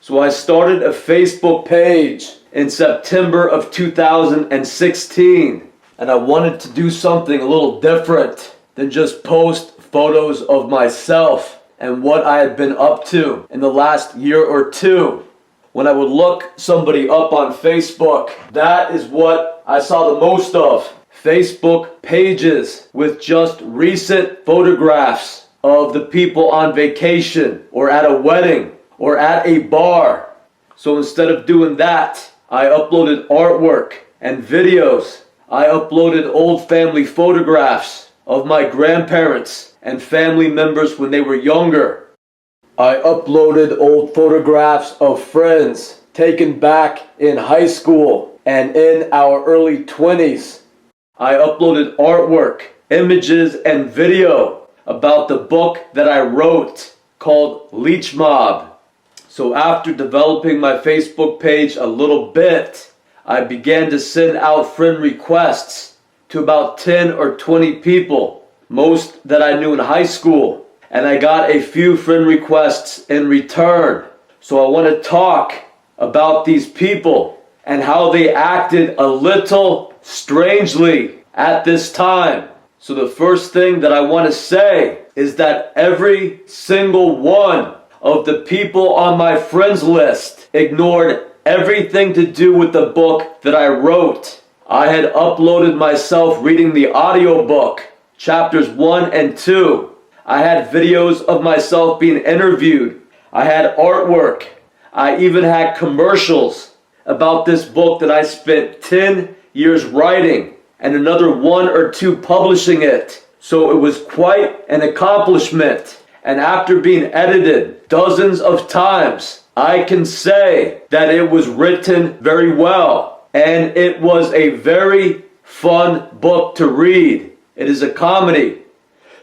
So I started a Facebook page in September of 2016, and I wanted to do something a little different than just post photos of myself and what I had been up to in the last year or two. When I would look somebody up on Facebook, that is what I saw the most of. Facebook pages with just recent photographs of the people on vacation or at a wedding or at a bar. So instead of doing that, I uploaded artwork and videos. I uploaded old family photographs of my grandparents and family members when they were younger. I uploaded old photographs of friends taken back in high school and in our early 20s. I uploaded artwork, images, and video about the book that I wrote called Leech Mob. So after developing my Facebook page a little bit, I began to send out friend requests to about 10 or 20 people, most that I knew in high school. And I got a few friend requests in return. So I want to talk about these people and how they acted a little strangely at this time. So the first thing that I want to say is that every single one of the people on my friends list ignored everything to do with the book that I wrote. I had uploaded myself reading the audiobook, chapters 1 and 2. I had videos of myself being interviewed. I had artwork. I even had commercials about this book that I spent 10 years writing and another 1 or 2 publishing it. So it was quite an accomplishment. And after being edited dozens of times, I can say that it was written very well. And it was a very fun book to read. It is a comedy.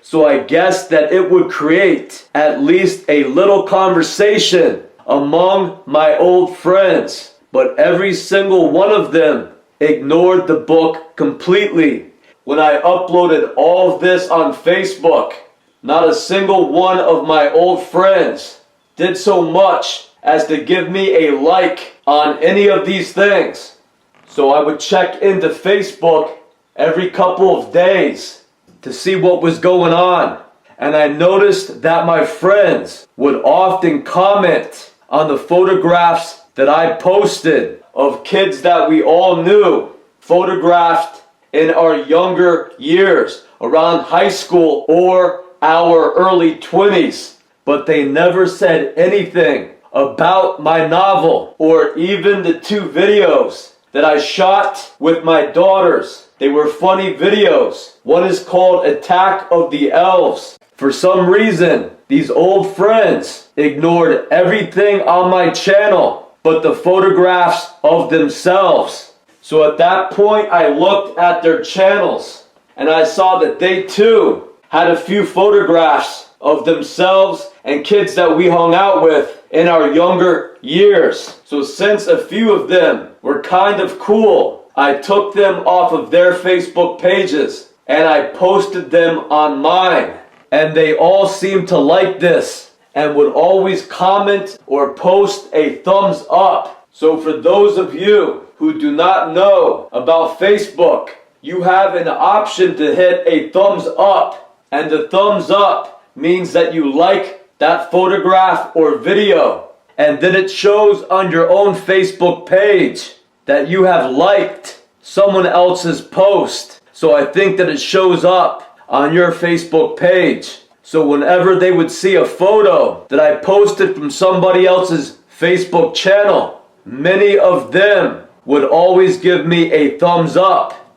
So I guessed that it would create at least a little conversation among my old friends. But every single one of them ignored the book completely. When I uploaded all of this on Facebook, not a single one of my old friends did so much as to give me a like on any of these things. So I would check into Facebook every couple of days to see what was going on. And I noticed that my friends would often comment on the photographs that I posted of kids that we all knew, photographed in our younger years, around high school or our early 20s. But they never said anything about my novel or even the 2 videos that I shot with my daughters. They were funny videos. One is called Attack of the Elves. For some reason, these old friends ignored everything on my channel but the photographs of themselves. So at that point, I looked at their channels and I saw that they too had a few photographs of themselves and kids that we hung out with in our younger years. So since a few of them were kind of cool, I took them off of their Facebook pages and I posted them on mine. And they all seemed to like this and would always comment or post a thumbs up. So for those of you who do not know about Facebook, you have an option to hit a thumbs up. And the thumbs up means that you like that photograph or video. And then it shows on your own Facebook page that you have liked someone else's post. So I think that it shows up on your Facebook page. So whenever they would see a photo that I posted from somebody else's Facebook channel, many of them would always give me a thumbs up.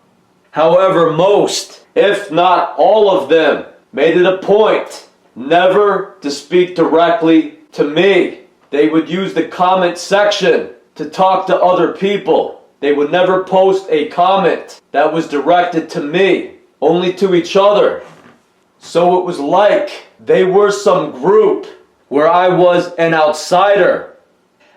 However, most, if not all of them, made it a point never to speak directly to me. They would use the comment section to talk to other people. They would never post a comment that was directed to me, only to each other. So it was like they were some group where I was an outsider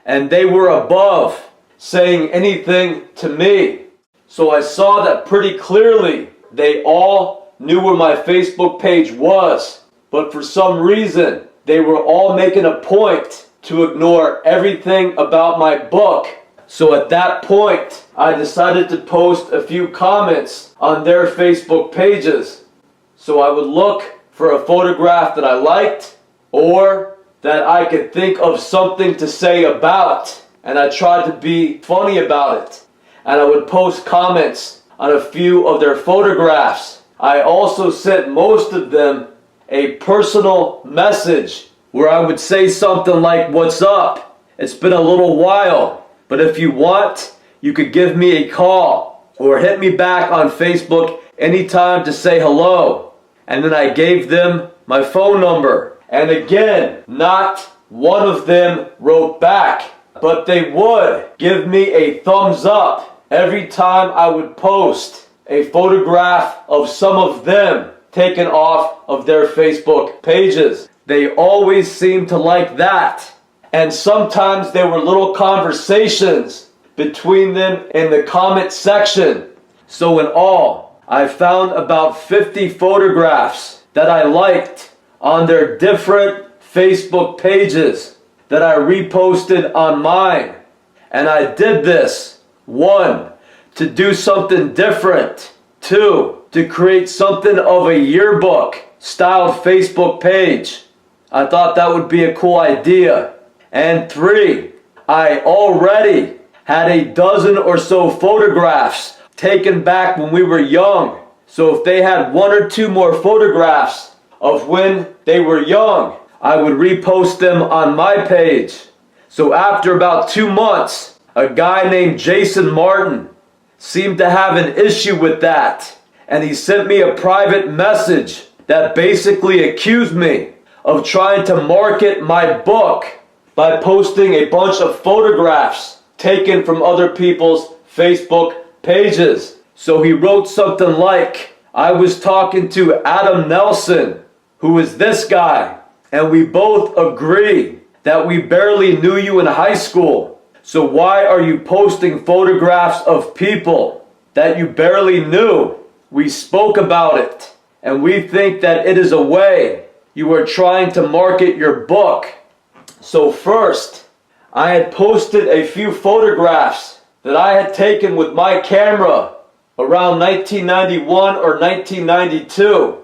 and they were above saying anything to me. So I saw that pretty clearly. They all knew where my Facebook page was, but for some reason they were all making a point to ignore everything about my book. So at that point, I decided to post a few comments on their Facebook pages. So I would look for a photograph that I liked or that I could think of something to say about. And I tried to be funny about it. And I would post comments on a few of their photographs. I also sent most of them a personal message where I would say something like, "What's up? It's been a little while, but if you want, you could give me a call or hit me back on Facebook anytime to say hello." And then I gave them my phone number. And again, not one of them wrote back, but they would give me a thumbs up every time I would post a photograph of some of them taken off of their Facebook pages. They always seemed to like that. And sometimes there were little conversations between them in the comment section. So in all, I found about 50 photographs that I liked on their different Facebook pages that I reposted on mine. And I did this, 1, to do something different. 2, to create something of a yearbook styled Facebook page. I thought that would be a cool idea. And 3, I already had a dozen or so photographs taken back when we were young. So if they had 1 or 2 more photographs of when they were young, I would repost them on my page. So after about 2 months, a guy named Jason Martin seemed to have an issue with that. And he sent me a private message that basically accused me of trying to market my book by posting a bunch of photographs taken from other people's Facebook pages. So he wrote something like, "I was talking to Adam Nelson, who is this guy, and we both agree that we barely knew you in high school. So why are you posting photographs of people that you barely knew? We spoke about it, and we think that it is a way you are trying to market your book." So first, I had posted a few photographs that I had taken with my camera around 1991 or 1992.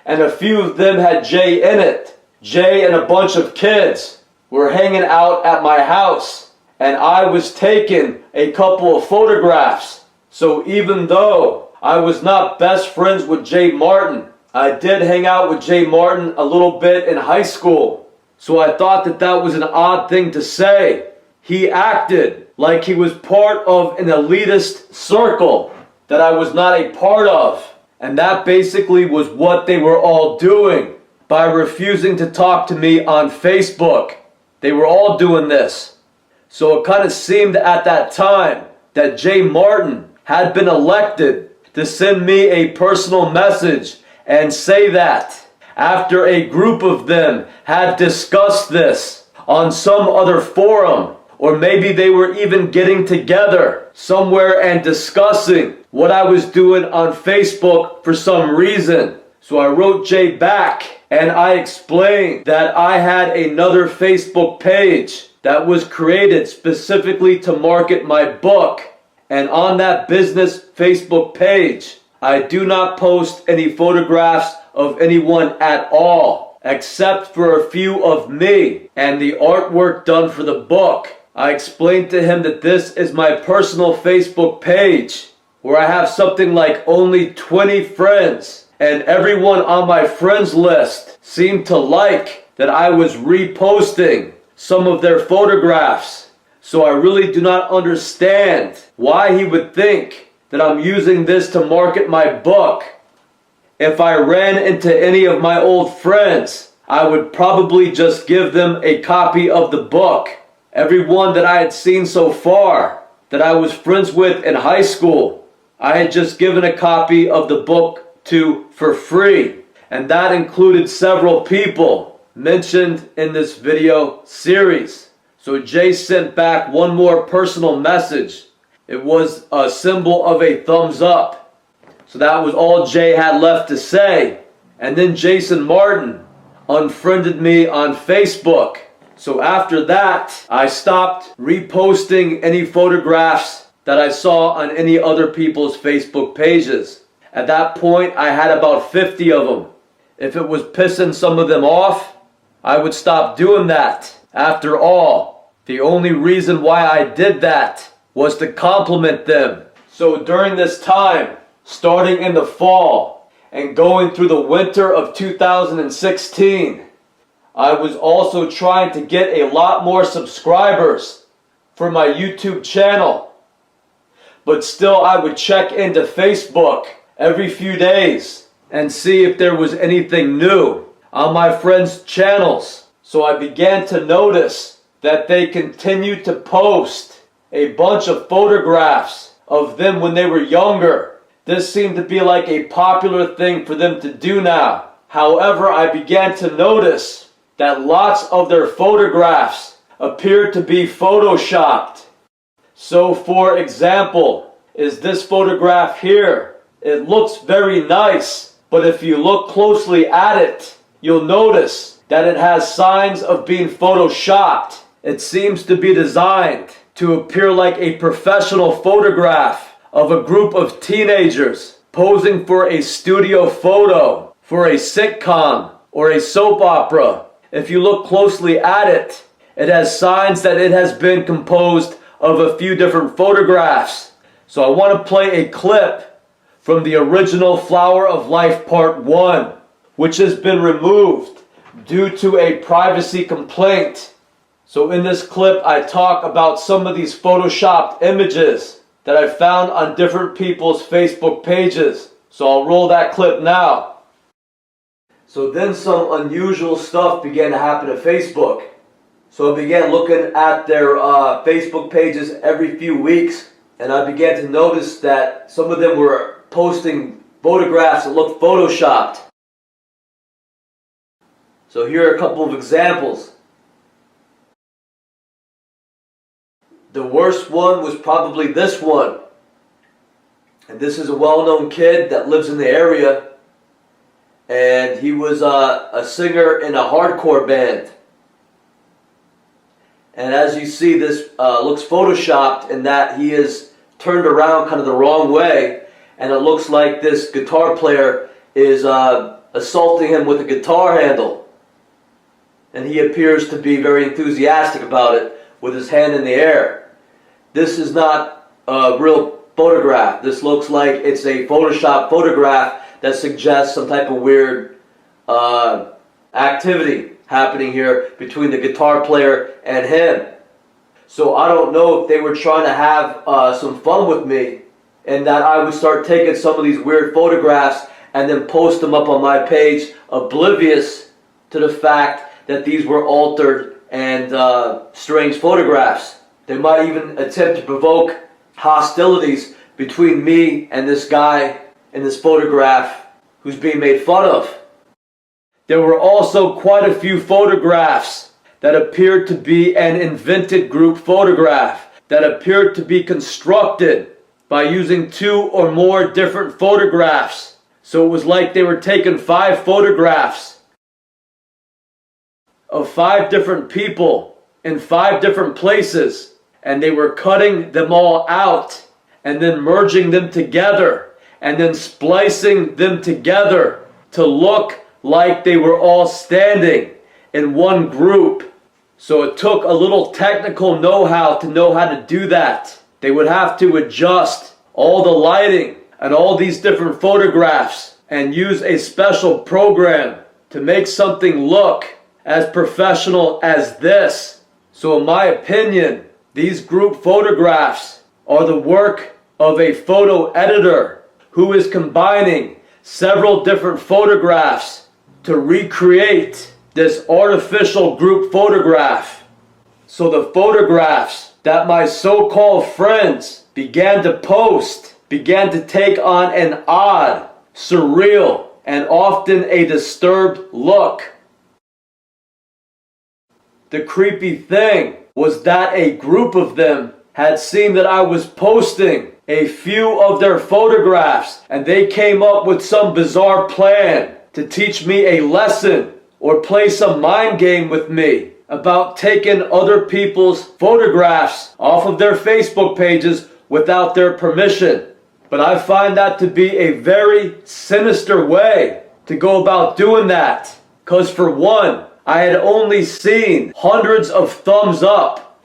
And a few of them had Jay in it. Jay and a bunch of kids were hanging out at my house. And I was taking a couple of photographs. So even though I was not best friends with Jay Martin, I did hang out with Jay Martin a little bit in high school. So I thought that that was an odd thing to say. He acted like he was part of an elitist circle that I was not a part of. And that basically was what they were all doing by refusing to talk to me on Facebook. They were all doing this. So it kind of seemed at that time that Jay Martin had been elected to send me a personal message and say that after a group of them had discussed this on some other forum, or maybe they were even getting together somewhere and discussing what I was doing on Facebook for some reason. So I wrote Jay back and I explained that I had another Facebook page that was created specifically to market my book. And on that business Facebook page, I do not post any photographs of anyone at all, except for a few of me and the artwork done for the book. I explained to him that this is my personal Facebook page, where I have something like only 20 friends, and everyone on my friends list seemed to like that I was reposting some of their photographs. So I really do not understand why he would think that I'm using this to market my book. If I ran into any of my old friends, I would probably just give them a copy of the book. Everyone that I had seen so far that I was friends with in high school, I had just given a copy of the book to for free. And that included several people mentioned in this video series. So Jay sent back one more personal message. It was a symbol of a thumbs up. So that was all Jay had left to say. And then Jason Martin unfriended me on Facebook. So after that, I stopped reposting any photographs that I saw on any other people's Facebook pages. At that point, I had about 50 of them. If it was pissing some of them off, I would stop doing that. After all, the only reason why I did that was to compliment them. So during this time, starting in the fall and going through the winter of 2016, I was also trying to get a lot more subscribers for my YouTube channel. But still, I would check into Facebook every few days and see if there was anything new on my friends' channels. So I began to notice that they continued to post a bunch of photographs of them when they were younger. This seemed to be like a popular thing for them to do now. However, I began to notice that lots of their photographs appeared to be photoshopped. So for example, is this photograph here. It looks very nice, but if you look closely at it, you'll notice that it has signs of being photoshopped. It seems to be designed to appear like a professional photograph of a group of teenagers posing for a studio photo, for a sitcom or a soap opera. If you look closely at it, it has signs that it has been composed of a few different photographs. So I want to play a clip from the original Flower of Life Part 1, which has been removed due to a privacy complaint. So in this clip, I talk about some of these photoshopped images that I found on different people's Facebook pages. So I'll roll that clip now. So then some unusual stuff began to happen to Facebook. So I began looking at their Facebook pages every few weeks, and I began to notice that some of them were posting photographs that looked photoshopped. So here are a couple of examples. The worst one was probably this one. And this is a well-known kid that lives in the area. And he was a singer in a hardcore band. And as you see, this looks photoshopped in that he is turned around kind of the wrong way. And it looks like this guitar player is assaulting him with a guitar handle. And he appears to be very enthusiastic about it with his hand in the air. This is not a real photograph. This looks like it's a Photoshop photograph that suggests some type of weird activity happening here between the guitar player and him. So I don't know if they were trying to have some fun with me, and that I would start taking some of these weird photographs and then post them up on my page, oblivious to the fact that these were altered and strange photographs. They might even attempt to provoke hostilities between me and this guy in this photograph who's being made fun of. There were also quite a few photographs that appeared to be an invented group photograph, that appeared to be constructed by using 2 or more different photographs. So it was like they were taking 5 photographs of 5 different people in 5 different places, and they were cutting them all out and then merging them together and then splicing them together to look like they were all standing in one group. So it took a little technical know-how to know how to do that. They would have to adjust all the lighting and all these different photographs and use a special program to make something look as professional as this. So in my opinion, these group photographs are the work of a photo editor who is combining several different photographs to recreate this artificial group photograph. So the photographs that my so-called friends began to post began to take on an odd, surreal, and often a disturbed look. The creepy thing was that a group of them had seen that I was posting a few of their photographs, and they came up with some bizarre plan to teach me a lesson or play some mind game with me about taking other people's photographs off of their Facebook pages without their permission. But I find that to be a very sinister way to go about doing that. Because for one, I had only seen hundreds of thumbs up,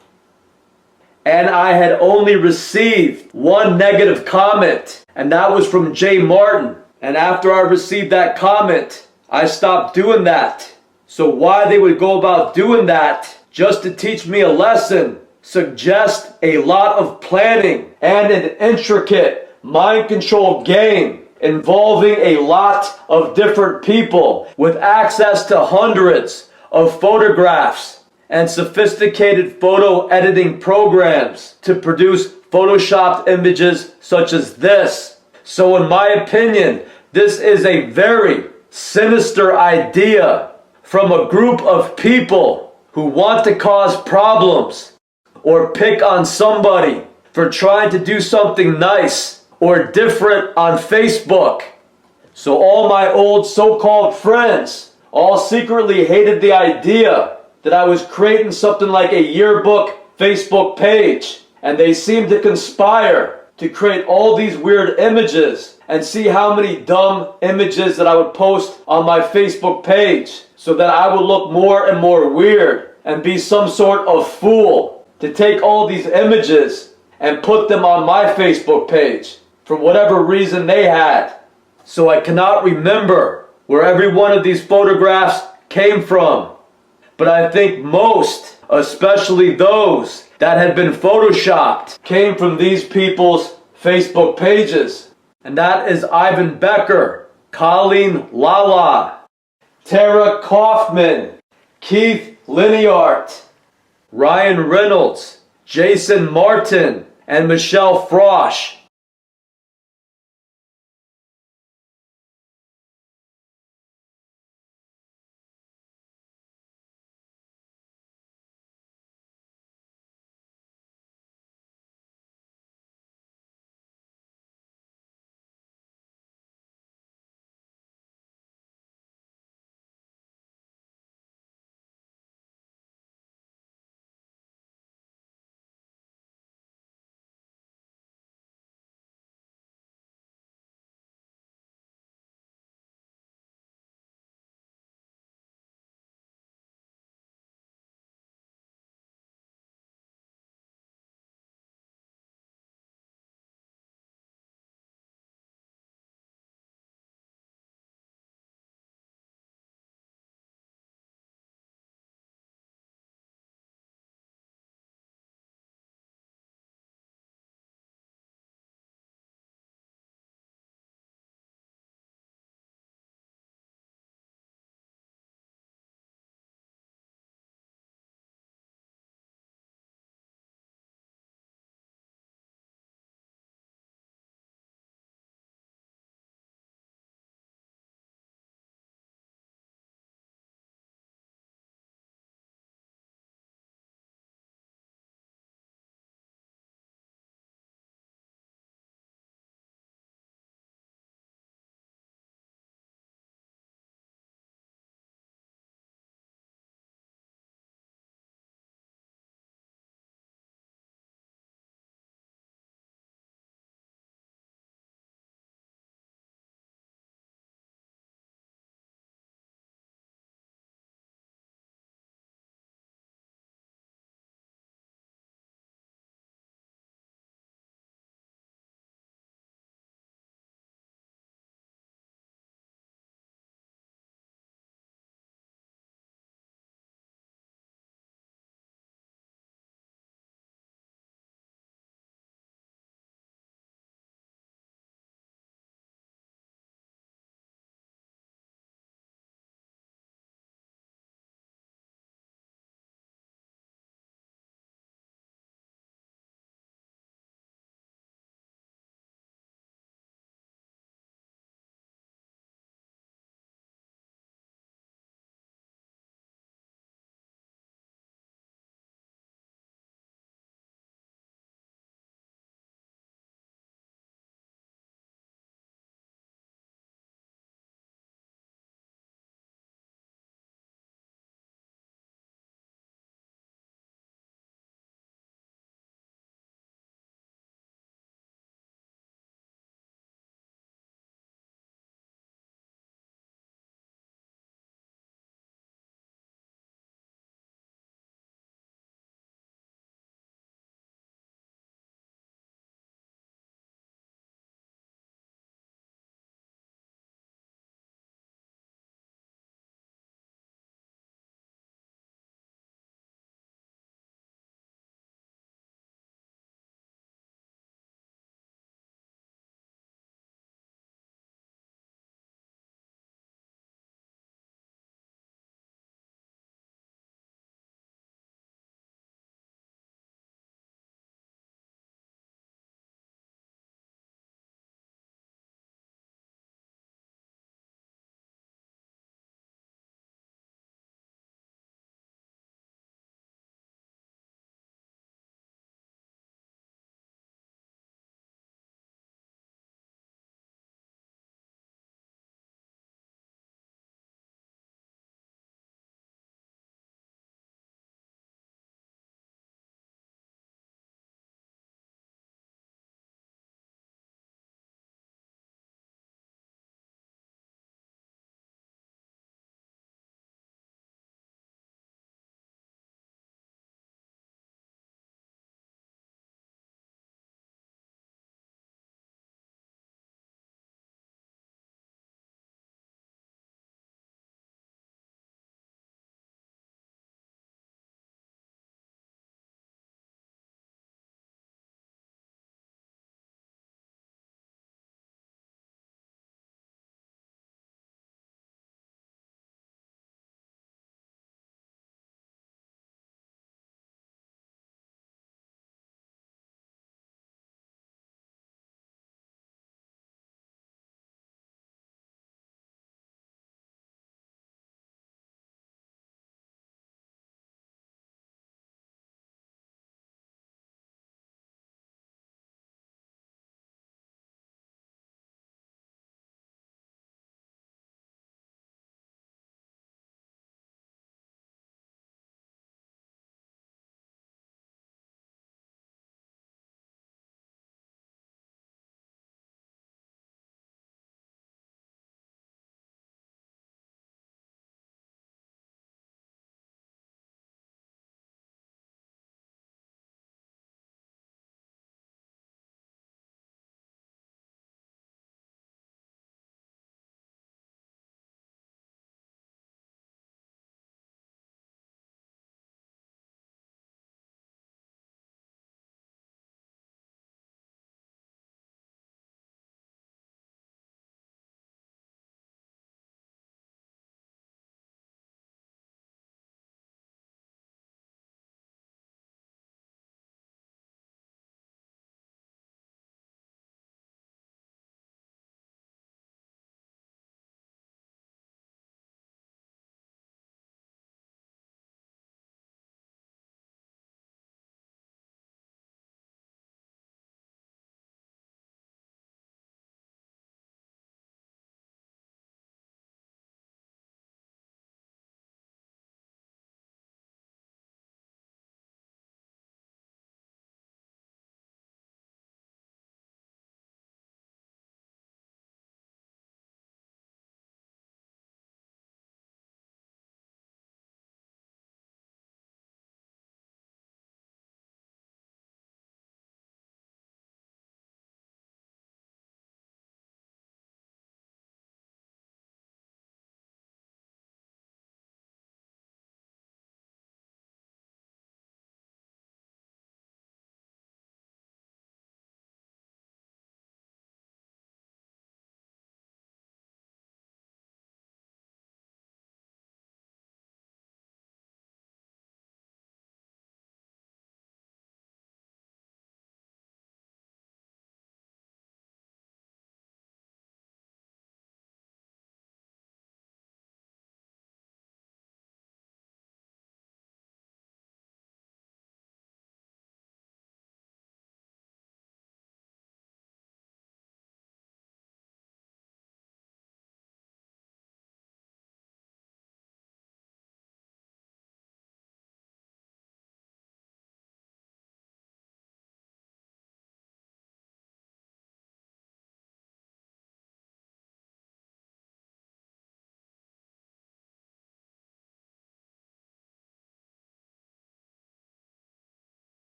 and I had only received one negative comment, and that was from Jay Martin. And after I received that comment, I stopped doing that. So why they would go about doing that just to teach me a lesson suggests a lot of planning and an intricate mind control game involving a lot of different people with access to hundreds of photographs and sophisticated photo editing programs to produce photoshopped images such as this. So in my opinion, this is a very sinister idea from a group of people who want to cause problems or pick on somebody for trying to do something nice or different on Facebook. So all my old so-called friends all secretly hated the idea that I was creating something like a yearbook Facebook page, and they seemed to conspire to create all these weird images and see how many dumb images that I would post on my Facebook page so that I would look more and more weird and be some sort of fool to take all these images and put them on my Facebook page for whatever reason they had. So I cannot remember where every one of these photographs came from. But I think most, especially those that had been photoshopped, came from these people's Facebook pages. And that is Ivan Becker, Colleen Lala, Tara Kaufman, Keith Liniart, Ryan Reynolds, Jason Martin, and Michelle Frosch.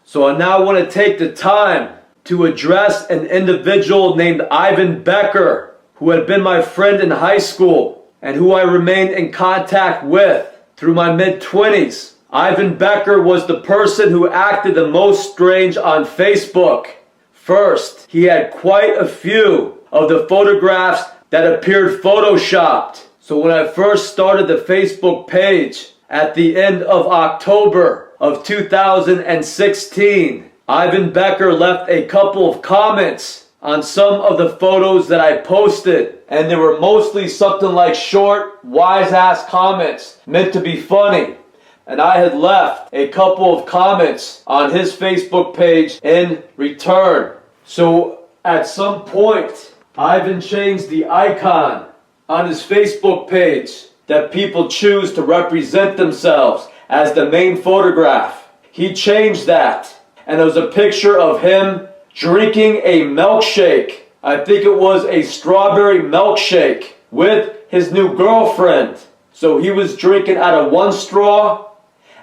So I now want to take the time to address an individual named Ivan Becker, who had been my friend in high school and who I remained in contact with through my mid-20s. Ivan Becker was the person who acted the most strange on Facebook. First, he had quite a few of the photographs that appeared photoshopped. So when I first started the Facebook page at the end of October of 2016, Ivan Becker left a couple of comments on some of the photos that I posted, and they were mostly something like short, wise-ass comments meant to be funny. And I had left a couple of comments on his Facebook page in return. So at some point, Ivan changed the icon on his Facebook page that people choose to represent themselves as the main photograph. He changed that, and it was a picture of him drinking a milkshake. I think it was a strawberry milkshake with his new girlfriend. So he was drinking out of one straw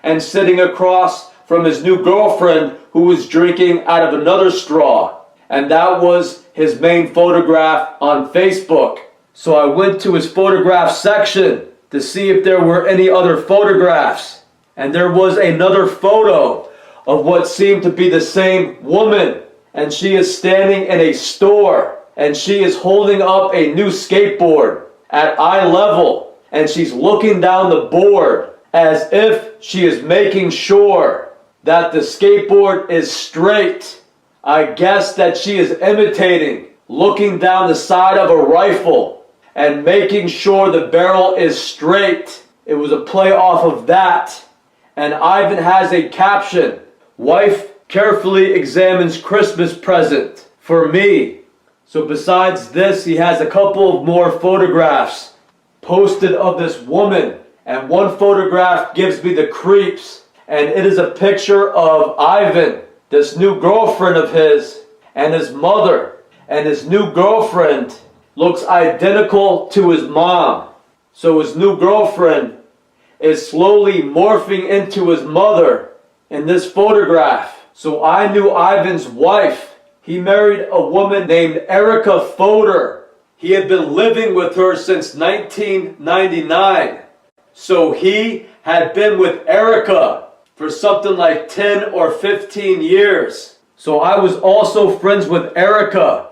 and sitting across from his new girlfriend who was drinking out of another straw. And that was his main photograph on Facebook. So I went to his photograph section to see if there were any other photographs. And there was another photo of what seemed to be the same woman. And she is standing in a store. And she is holding up a new skateboard at eye level. And she's looking down the board as if she is making sure that the skateboard is straight. I guess that she is imitating, looking down the side of a rifle and making sure the barrel is straight. It was a play off of that. And Ivan has a caption, "Wife carefully examines Christmas present for me." So besides this, he has a couple of more photographs posted of this woman. And one photograph gives me the creeps. And it is a picture of Ivan, this new girlfriend of his, and his mother. And his new girlfriend looks identical to his mom. So his new girlfriend is slowly morphing into his mother in this photograph. So I knew Ivan's wife. He married a woman named Erica Fodor. He had been living with her since 1999. So he had been with Erica for something like 10 or 15 years. So I was also friends with Erica.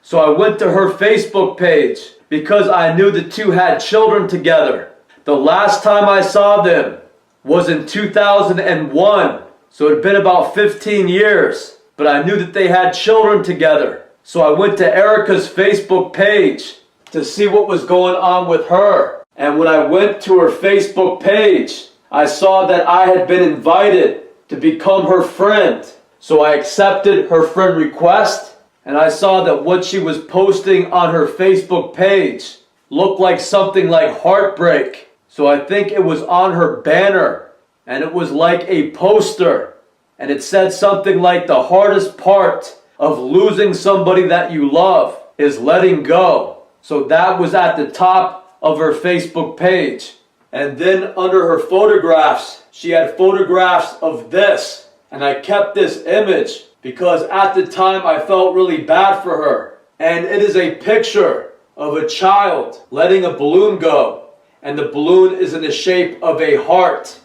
So I went to her Facebook page because I knew the two had children together. The last time I saw them was in 2001. So it had been about 15 years. But I knew that they had children together. So I went to Erica's Facebook page to see what was going on with her. And when I went to her Facebook page, I saw that I had been invited to become her friend. So I accepted her friend request, and I saw that what she was posting on her Facebook page looked like something like heartbreak. So I think it was on her banner, and it was like a poster. And it said something like, the hardest part of losing somebody that you love is letting go. So that was at the top of her Facebook page. And then under her photographs, she had photographs of this. And I kept this image because at the time I felt really bad for her. And it is a picture of a child letting a balloon go. And the balloon is in the shape of a heart.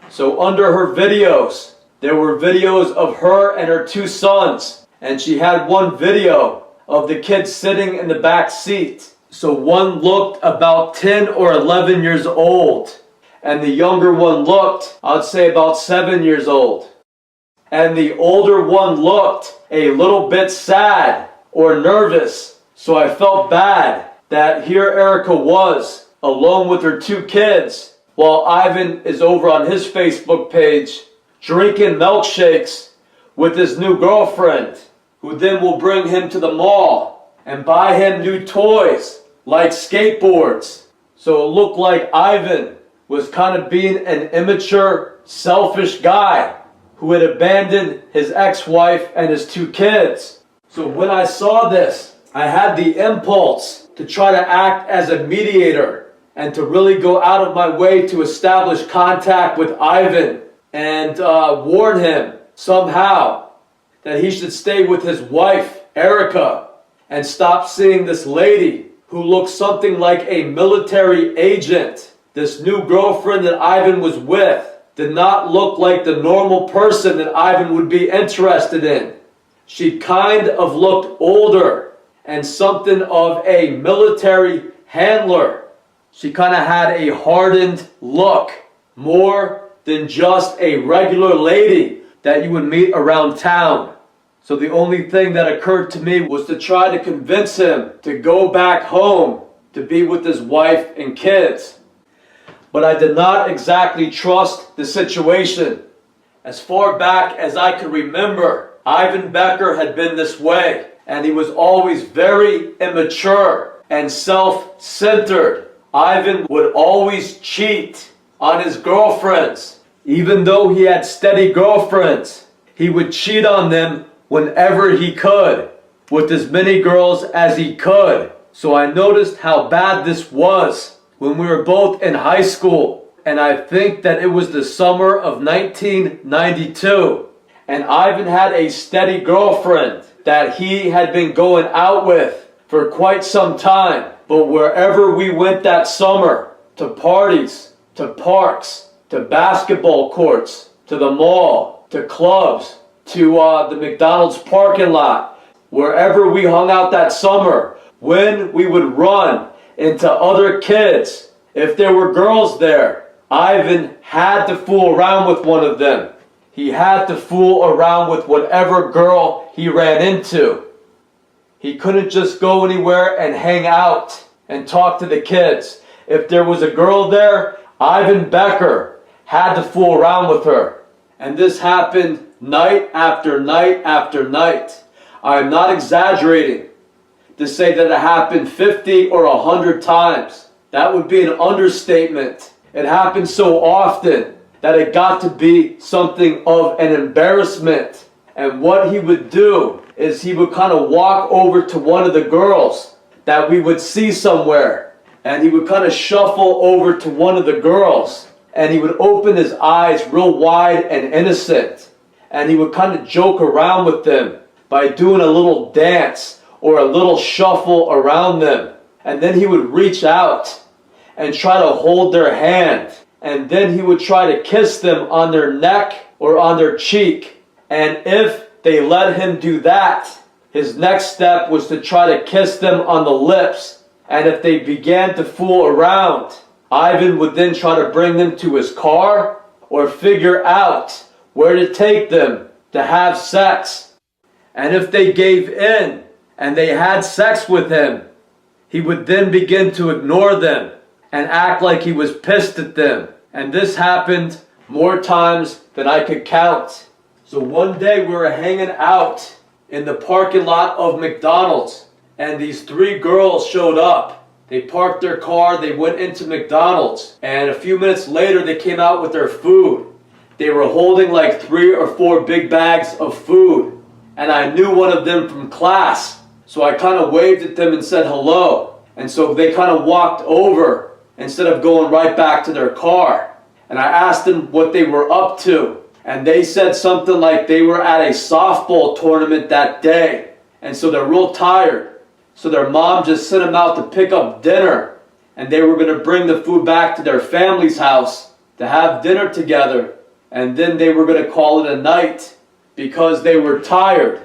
So under her videos, there were videos of her and her two sons. And she had one video of the kids sitting in the back seat. So one looked about 10 or 11 years old. And the younger one looked, I'd say about 7 years old. And the older one looked a little bit sad or nervous. So I felt bad that here Erica was, alone with her two kids, while Ivan is over on his Facebook page, drinking milkshakes with his new girlfriend, who then will bring him to the mall and buy him new toys like skateboards. So it looked like Ivan was kind of being an immature, selfish guy who had abandoned his ex-wife and his two kids. So when I saw this, I had the impulse to try to act as a mediator and to really go out of my way to establish contact with Ivan and warn him somehow that he should stay with his wife, Erica, and stop seeing this lady who looked something like a military agent. This new girlfriend that Ivan was with did not look like the normal person that Ivan would be interested in. She kind of looked older and something of a military handler. She kind of had a hardened look, more than just a regular lady that you would meet around town. So the only thing that occurred to me was to try to convince him to go back home to be with his wife and kids. But I did not exactly trust the situation. As far back as I could remember, Ivan Becker had been this way, and he was always very immature and self-centered. Ivan would always cheat on his girlfriends. Even though he had steady girlfriends, he would cheat on them whenever he could, with as many girls as he could. So I noticed how bad this was when we were both in high school, and I think that it was the summer of 1992, and Ivan had a steady girlfriend that he had been going out with for quite some time. But wherever we went that summer, to parties, to parks, to basketball courts, to the mall, to clubs, to the McDonald's parking lot, wherever we hung out that summer, when we would run into other kids, if there were girls there, Ivan had to fool around with one of them. He had to fool around with whatever girl he ran into. He couldn't just go anywhere and hang out and talk to the kids. If there was a girl there, Ivan Becker had to fool around with her. And this happened night after night after night. I am not exaggerating to say that it happened 50 or 100 times. That would be an understatement. It happened so often that it got to be something of an embarrassment. And what he would do is he would kind of walk over to one of the girls that we would see somewhere. And he would kind of shuffle over to one of the girls. And he would open his eyes real wide and innocent. And he would kind of joke around with them by doing a little dance or a little shuffle around them. And then he would reach out and try to hold their hand. And then he would try to kiss them on their neck or on their cheek. And if they let him do that, his next step was to try to kiss them on the lips. And if they began to fool around, Ivan would then try to bring them to his car or figure out where to take them to have sex. And if they gave in and they had sex with him, he would then begin to ignore them and act like he was pissed at them. And this happened more times than I could count. So one day we were hanging out in the parking lot of McDonald's, and these three girls showed up. They parked their car, they went into McDonald's, and a few minutes later they came out with their food. They were holding like 3 or 4 big bags of food, and I knew one of them from class. So I kind of waved at them and said hello. And so they kind of walked over instead of going right back to their car. And I asked them what they were up to. And they said something like they were at a softball tournament that day. And so they're real tired. So their mom just sent them out to pick up dinner. And they were going to bring the food back to their family's house to have dinner together. And then they were going to call it a night because they were tired.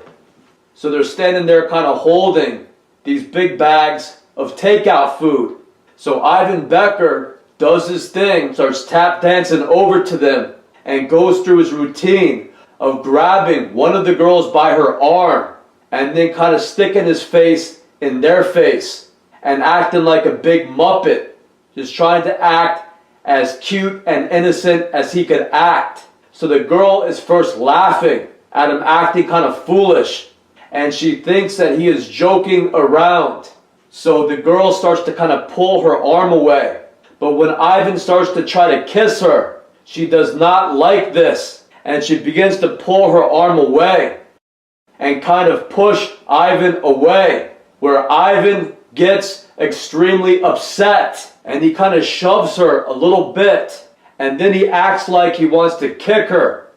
So they're standing there kind of holding these big bags of takeout food. So Ivan Becker does his thing, starts tap dancing over to them, and goes through his routine of grabbing one of the girls by her arm and then kind of sticking his face in their face and acting like a big muppet, just trying to act as cute and innocent as he could act. So the girl is first laughing at him acting kind of foolish, and she thinks that he is joking around. So the girl starts to kind of pull her arm away. But when Ivan starts to try to kiss her, she does not like this, and she begins to pull her arm away and kind of push Ivan away, where Ivan gets extremely upset and he kind of shoves her a little bit, and then he acts like he wants to kick her.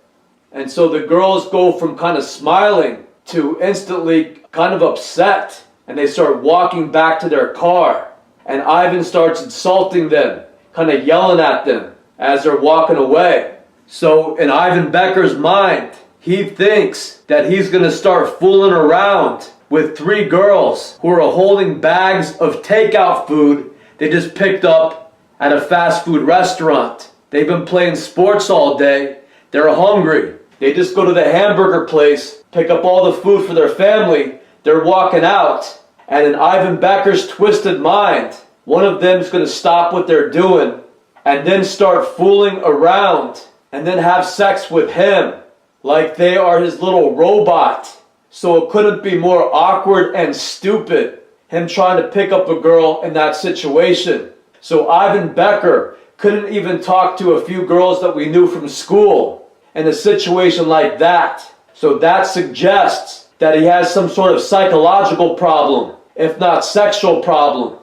And so the girls go from kind of smiling to instantly kind of upset. And they start walking back to their car. And Ivan starts insulting them, kind of yelling at them as they're walking away. So in Ivan Becker's mind, he thinks that he's going to start fooling around with 3 girls who are holding bags of takeout food they just picked up at a fast food restaurant. They've been playing sports all day. They're hungry. They just go to the hamburger place, pick up all the food for their family. They're walking out. And in Ivan Becker's twisted mind, one of them is going to stop what they're doing and then start fooling around and then have sex with him like they are his little robot. So it couldn't be more awkward and stupid, him trying to pick up a girl in that situation. So Ivan Becker couldn't even talk to a few girls that we knew from school in a situation like that. So that suggests that he has some sort of psychological problem, if not sexual problem.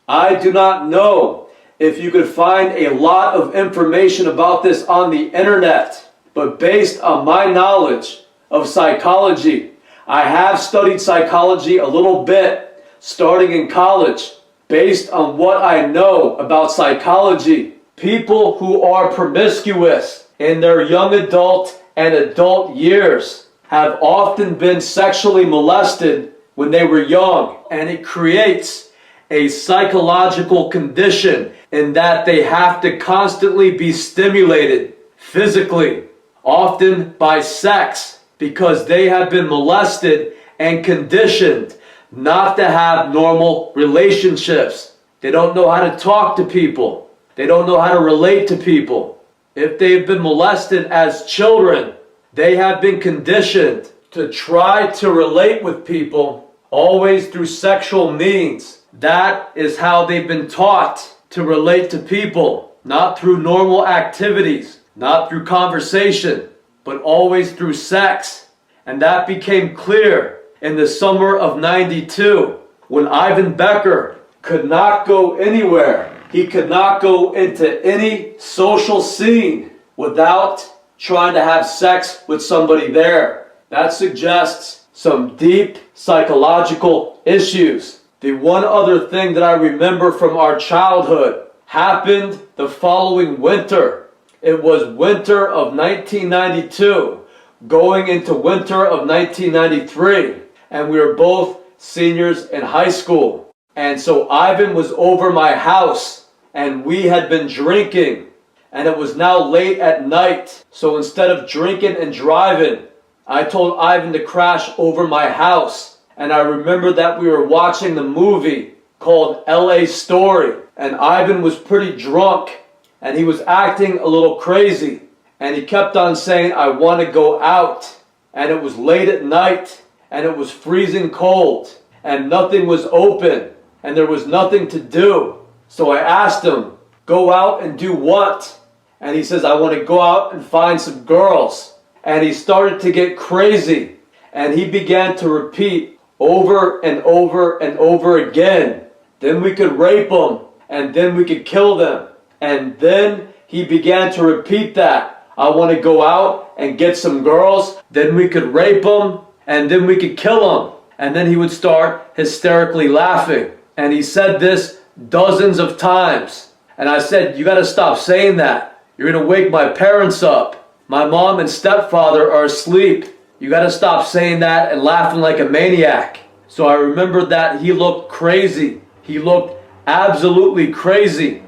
I do not know if you could find a lot of information about this on the internet, but based on my knowledge of psychology, I have studied psychology a little bit starting in college. Based on what I know about psychology, people who are promiscuous in their young adult and adult years have often been sexually molested when they were young, and it creates a psychological condition in that they have to constantly be stimulated physically, often by sex, because they have been molested and conditioned not to have normal relationships. They don't know how to talk to people. They don't know how to relate to people. If they've been molested as children, they have been conditioned to try to relate with people always through sexual means. That is how they've been taught to relate to people, not through normal activities, not through conversation, but always through sex. And that became clear in the summer of '92 when Ivan Becker could not go anywhere. He could not go into any social scene without trying to have sex with somebody there. That suggests some deep psychological issues. The one other thing that I remember from our childhood happened the following winter. It was winter of 1992, going into winter of 1993, and we were both seniors in high school. And so Ivan was over my house, and we had been drinking, and it was now late at night. So instead of drinking and driving, I told Ivan to crash over my house. And I remember that we were watching the movie called LA Story, and Ivan was pretty drunk, and he was acting a little crazy, and he kept on saying, "I want to go out." And it was late at night, and it was freezing cold, and nothing was open, and there was nothing to do. So I asked him, "Go out and do what?" And he says, "I want to go out and find some girls." And he started to get crazy, and he began to repeat over and over and over again, "Then we could rape them, and then we could kill them." And then he began to repeat that, "I want to go out and get some girls, then we could rape them, and then we could kill them." And then he would start hysterically laughing. And he said this dozens of times. And I said, "You got to stop saying that. You're going to wake my parents up. My mom and stepfather are asleep. You got to stop saying that and laughing like a maniac." So I remember that he looked crazy. He looked absolutely crazy.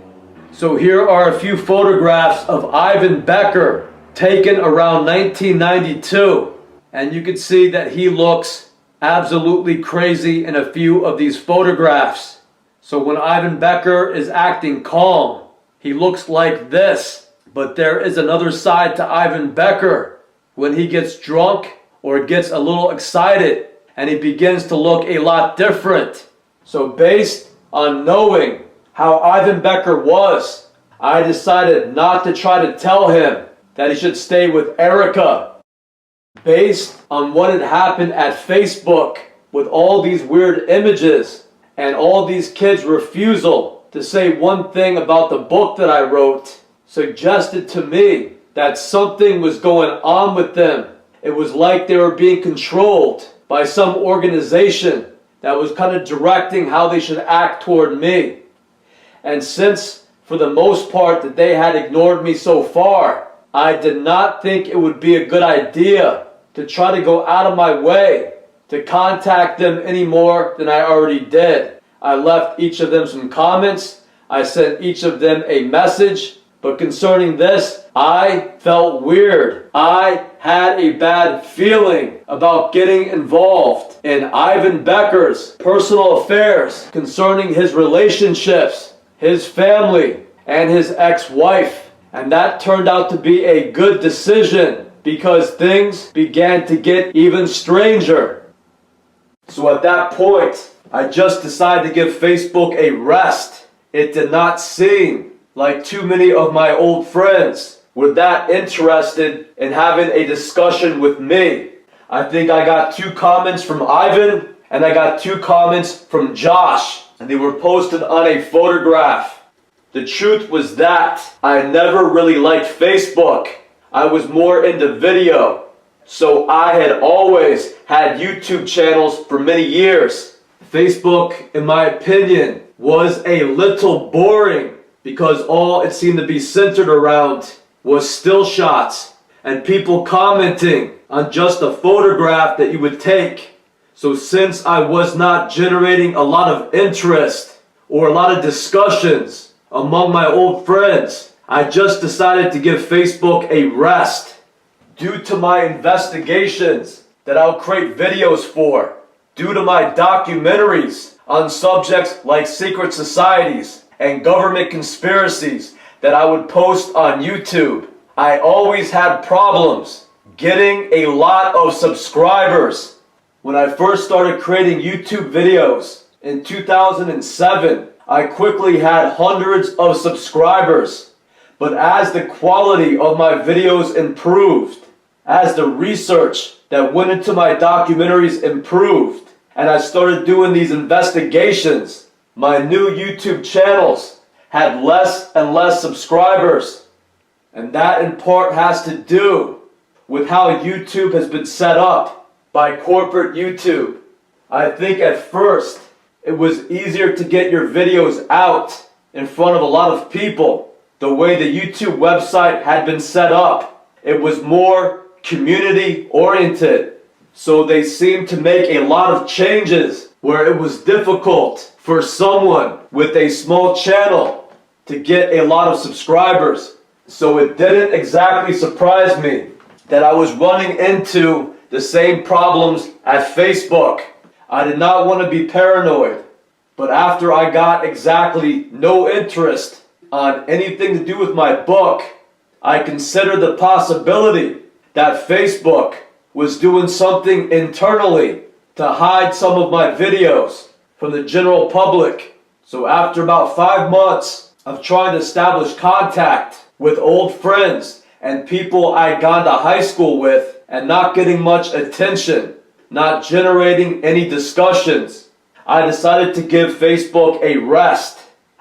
So here are a few photographs of Ivan Becker taken around 1992. And you can see that he looks absolutely crazy in a few of these photographs. So when Ivan Becker is acting calm, he looks like this. But there is another side to Ivan Becker when he gets drunk or gets a little excited, and he begins to look a lot different. So based on knowing how Ivan Becker was, I decided not to try to tell him that he should stay with Erica. Based on what had happened at Facebook with all these weird images and all these kids' refusal to say one thing about the book that I wrote, suggested to me that something was going on with them. It was like they were being controlled by some organization that was kind of directing how they should act toward me. And since, for the most part, that they had ignored me so far, I did not think it would be a good idea to try to go out of my way to contact them any more than I already did. I left each of them some comments. I sent each of them a message. But concerning this, I felt weird. I had a bad feeling about getting involved in Ivan Becker's personal affairs concerning his relationships, his family, and his ex-wife. And that turned out to be a good decision because things began to get even stranger. So at that point, I just decided to give Facebook a rest. It did not seem like too many of my old friends were that interested in having a discussion with me. I think I got 2 comments from Ivan and I got 2 comments from Josh, and they were posted on a photograph. The truth was that I never really liked Facebook. I was more into video. So I had always had YouTube channels for many years. Facebook, in my opinion, was a little boring because all it seemed to be centered around was still shots and people commenting on just a photograph that you would take. So since I was not generating a lot of interest or a lot of discussions among my old friends, I just decided to give Facebook a rest. Due to my investigations that I'll create videos for, due to my documentaries on subjects like secret societies and government conspiracies that I would post on YouTube, I always had problems getting a lot of subscribers. When I first started creating YouTube videos in 2007, I quickly had hundreds of subscribers. But as the quality of my videos improved, as the research that went into my documentaries improved, and I started doing these investigations, my new YouTube channels had less and less subscribers. And that in part has to do with how YouTube has been set up by corporate YouTube. I think at first it was easier to get your videos out in front of a lot of people. The way the YouTube website had been set up, it was more community oriented. So they seemed to make a lot of changes where it was difficult for someone with a small channel to get a lot of subscribers. So it didn't exactly surprise me that I was running into the same problems at Facebook. I did not want to be paranoid, but after I got exactly no interest on anything to do with my book, I considered the possibility that Facebook was doing something internally to hide some of my videos from the general public. So after about 5 months of trying to establish contact with old friends and people I'd gone to high school with and not getting much attention, not generating any discussions, I decided to give Facebook a rest.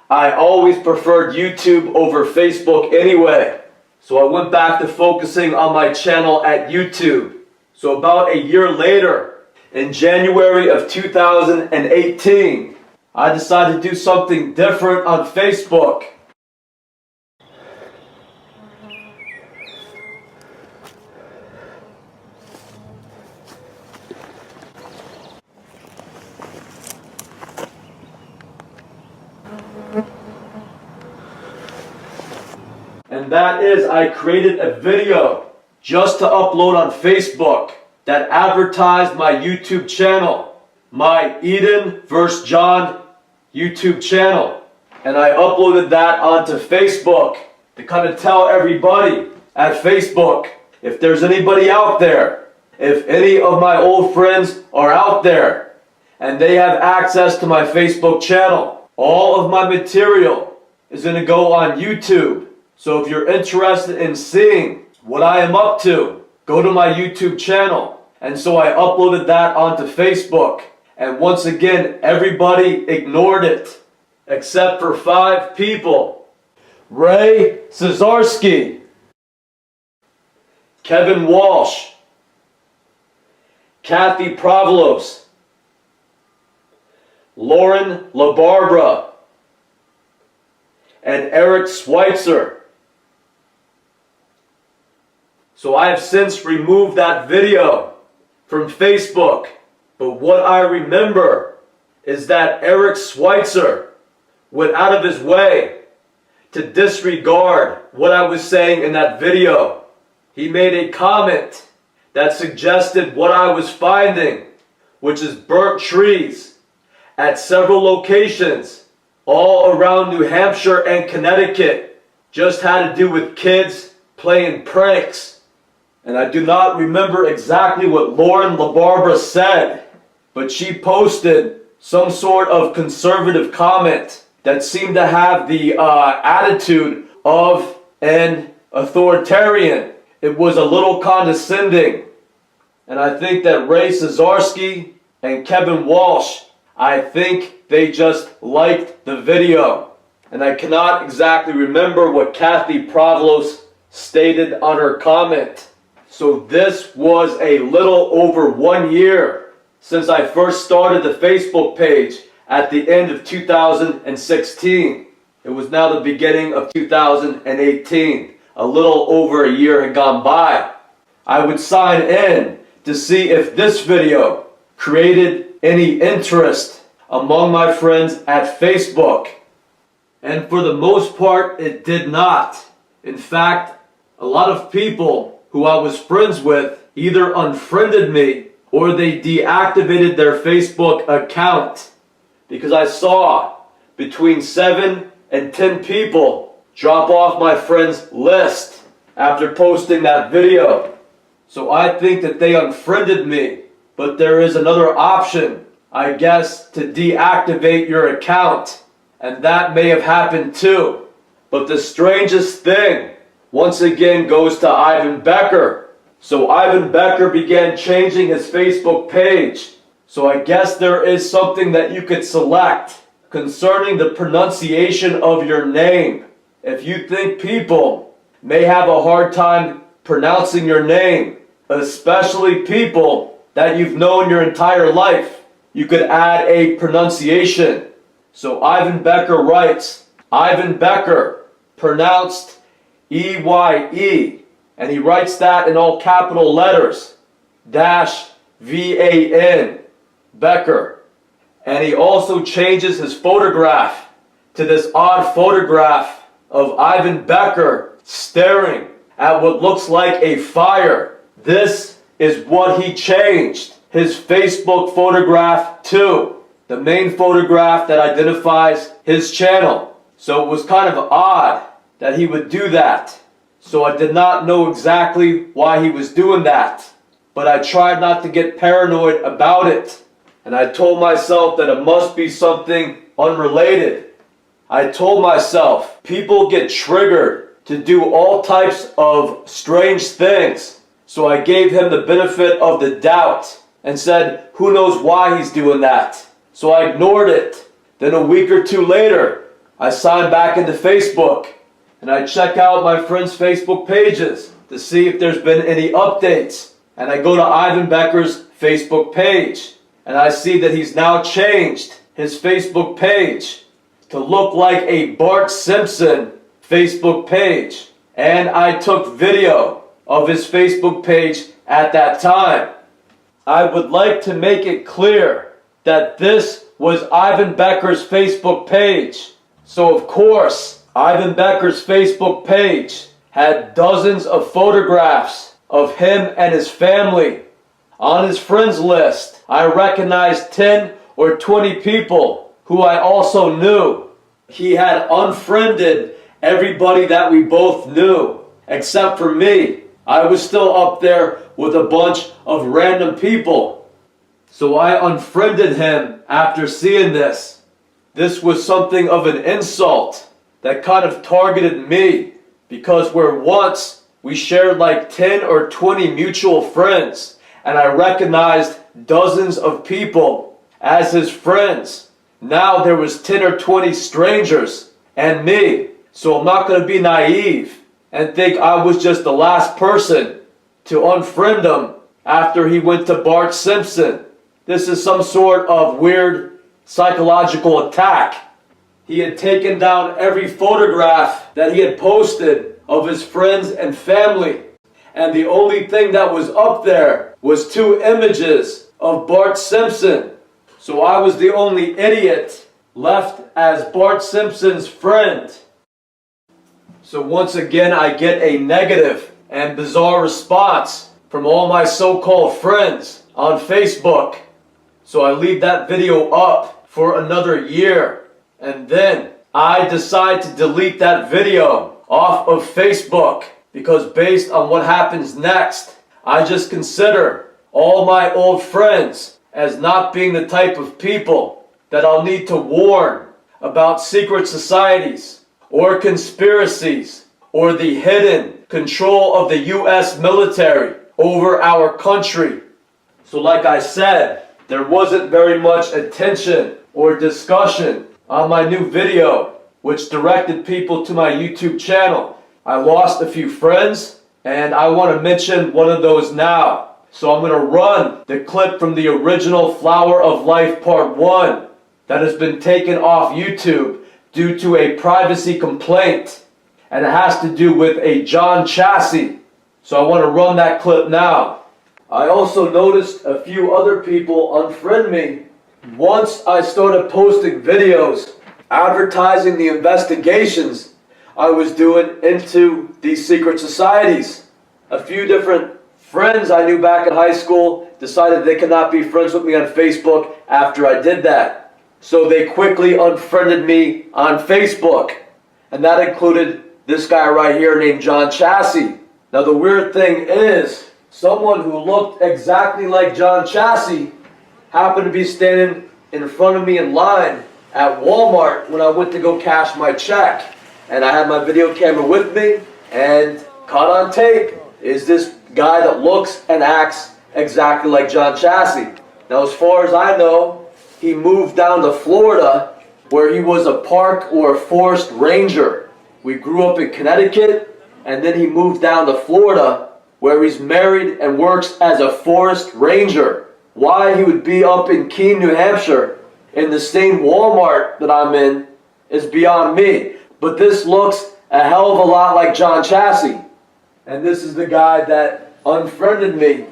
I always preferred YouTube over Facebook anyway. So I went back to focusing on my channel at YouTube. So about a year later, in January of 2018, I decided to do something different on Facebook. And that is, I created a video just to upload on Facebook that advertised my YouTube channel, my Eden vs. John YouTube channel. And I uploaded that onto Facebook to kind of tell everybody at Facebook, if there's anybody out there, if any of my old friends are out there and they have access to my Facebook channel, all of my material is going to go on YouTube. So if you're interested in seeing what I am up to, go to my YouTube channel. And so I uploaded that onto Facebook. And once again, everybody ignored it, except for 5 people. Ray Cesarski, Kevin Walsh, Kathy Provolos, Lauren LaBarbera, and Eric Schweitzer. So I have since removed that video from Facebook. But what I remember is that Eric Schweitzer went out of his way to disregard what I was saying in that video. He made a comment that suggested what I was finding, which is burnt trees at several locations all around New Hampshire and Connecticut, just had to do with kids playing pranks. And I do not remember exactly what Lauren LaBarbera said, but she posted some sort of conservative comment that seemed to have the attitude of an authoritarian. It was a little condescending. And I think that Ray Cesarski and Kevin Walsh, I think they just liked the video. And I cannot exactly remember what Kathy Provolos stated on her comment. So this was a little over 1 year since I first started the Facebook page at the end of 2016. It was now the beginning of 2018. A little over a year had gone by. I would sign in to see if this video created any interest among my friends at Facebook. And for the most part, it did not. In fact, a lot of people who I was friends with either unfriended me or they deactivated their Facebook account, because I saw between 7 and 10 people drop off my friend's list after posting that video. So I think that they unfriended me, but there is another option, I guess, to deactivate your account, and that may have happened too. But the strangest thing once again goes to Ivan Becker. So Ivan Becker began changing his Facebook page. So I guess there is something that you could select concerning the pronunciation of your name. If you think people may have a hard time pronouncing your name, especially people that you've known your entire life, you could add a pronunciation. So Ivan Becker writes, Ivan Becker, pronounced E-Y-E, and he writes that in all capital letters, dash V-A-N, Becker. And he also changes his photograph to this odd photograph of Ivan Becker staring at what looks like a fire. This is what he changed his Facebook photograph to, the main photograph that identifies his channel. So it was kind of odd that he would do that. So I did not know exactly why he was doing that, but I tried not to get paranoid about it. And I told myself that it must be something unrelated. I told myself people get triggered to do all types of strange things. So I gave him the benefit of the doubt and said, who knows why he's doing that? So I ignored it. Then a week or two later, I signed back into Facebook and I check out my friends' Facebook pages to see if there's been any updates. And I go to Ivan Becker's Facebook page and I see that he's now changed his Facebook page to look like a Bart Simpson Facebook page. And I took video of his Facebook page at that time. I would like to make it clear that this was Ivan Becker's Facebook page. So of course, Ivan Becker's Facebook page had dozens of photographs of him and his family. On his friends list, I recognized 10 or 20 people who I also knew. He had unfriended everybody that we both knew, except for me. I was still up there with a bunch of random people. So I unfriended him after seeing this. This was something of an insult that kind of targeted me, because where once we shared like 10 or 20 mutual friends, and I recognized dozens of people as his friends. Now there was 10 or 20 strangers and me. So I'm not going to be naive and think I was just the last person to unfriend him after he went to Bart Simpson. This is some sort of weird psychological attack. He had taken down every photograph that he had posted of his friends and family. And the only thing that was up there was 2 images of Bart Simpson. So I was the only idiot left as Bart Simpson's friend. So once again, I get a negative and bizarre response from all my so-called friends on Facebook. So I leave that video up for another year. And then I decide to delete that video off of Facebook because based on what happens next, I just consider all my old friends as not being the type of people that I'll need to warn about secret societies or conspiracies or the hidden control of the US military over our country. So like I said, there wasn't very much attention or discussion on my new video, which directed people to my YouTube channel. I lost a few friends, and I want to mention one of those now. So I'm going to run the clip from the original Flower of Life Part 1 that has been taken off YouTube due to a privacy complaint, and it has to do with a John Chassis. So I want to run that clip now. I also noticed a few other people unfriend me once I started posting videos advertising the investigations I was doing into these secret societies. A few different friends I knew back in high school decided they could not be friends with me on Facebook after I did that. So they quickly unfriended me on Facebook. And that included this guy right here named John Chassis. Now the weird thing is, someone who looked exactly like John Chassis happened to be standing in front of me in line at Walmart when I went to go cash my check. And I had my video camera with me, and caught on tape is this guy that looks and acts exactly like John Chassis. Now as far as I know, he moved down to Florida where he was a park or a forest ranger. We grew up in Connecticut, and then he moved down to Florida where he's married and works as a forest ranger. Why he would be up in Keene, New Hampshire in the same Walmart that I'm in is beyond me. But this looks a hell of a lot like John Chassis. And this is the guy that unfriended me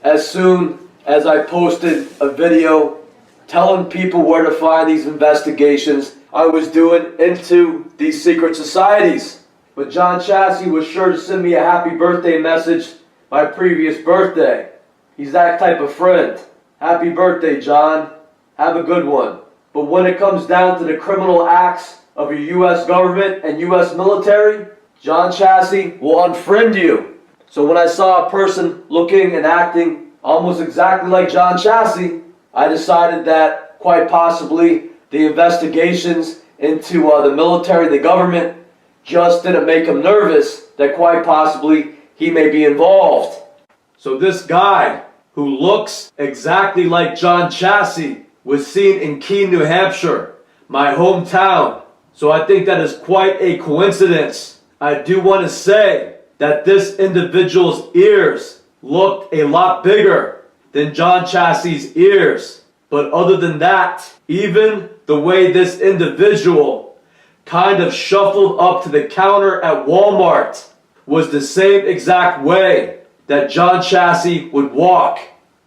as soon as I posted a video telling people where to find these investigations I was doing into these secret societies. But John Chassis was sure to send me a happy birthday message my previous birthday. He's that type of friend. Happy birthday, John. Have a good one. But when it comes down to the criminal acts of your U.S. government and U.S. military, John Chassis will unfriend you. So when I saw a person looking and acting almost exactly like John Chassis, I decided that quite possibly the investigations into the military and the government just didn't make him nervous, that quite possibly he may be involved. So this guy who looks exactly like John Chassis was seen in Keene, New Hampshire, my hometown. So I think that is quite a coincidence. I do want to say that this individual's ears looked a lot bigger than John Chassis' ears. But other than that, even the way this individual kind of shuffled up to the counter at Walmart was the same exact way that John Chassis would walk.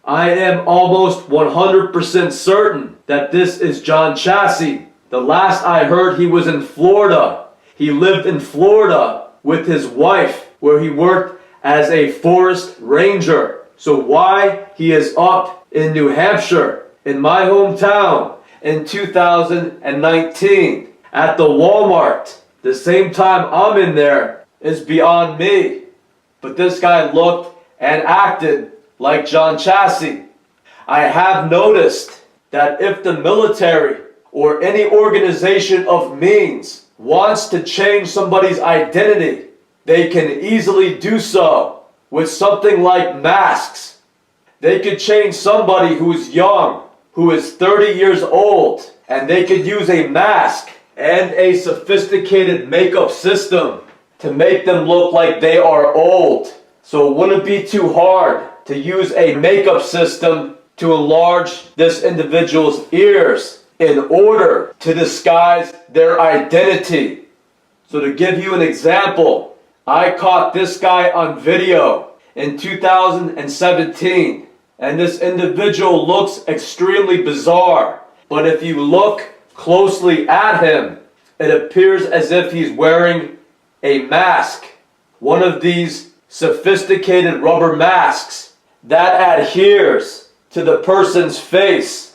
I am almost 100% certain that this is John Chassis. The last I heard, he was in Florida. He lived in Florida with his wife, where he worked as a forest ranger. So why he is up in New Hampshire, in my hometown, in 2019, at the Walmart, the same time I'm in there, is beyond me. But this guy looked and acted like John Chassis. I have noticed that if the military or any organization of means wants to change somebody's identity, they can easily do so with something like masks. They could change somebody who is young, who is 30 years old, and they could use a mask and a sophisticated makeup system to make them look like they are old. So it wouldn't be too hard to use a makeup system to enlarge this individual's ears in order to disguise their identity. So to give you an example, I caught this guy on video in 2017, and this individual looks extremely bizarre. But if you look closely at him, it appears as if he's wearing a mask. One of these sophisticated rubber masks that adheres to the person's face.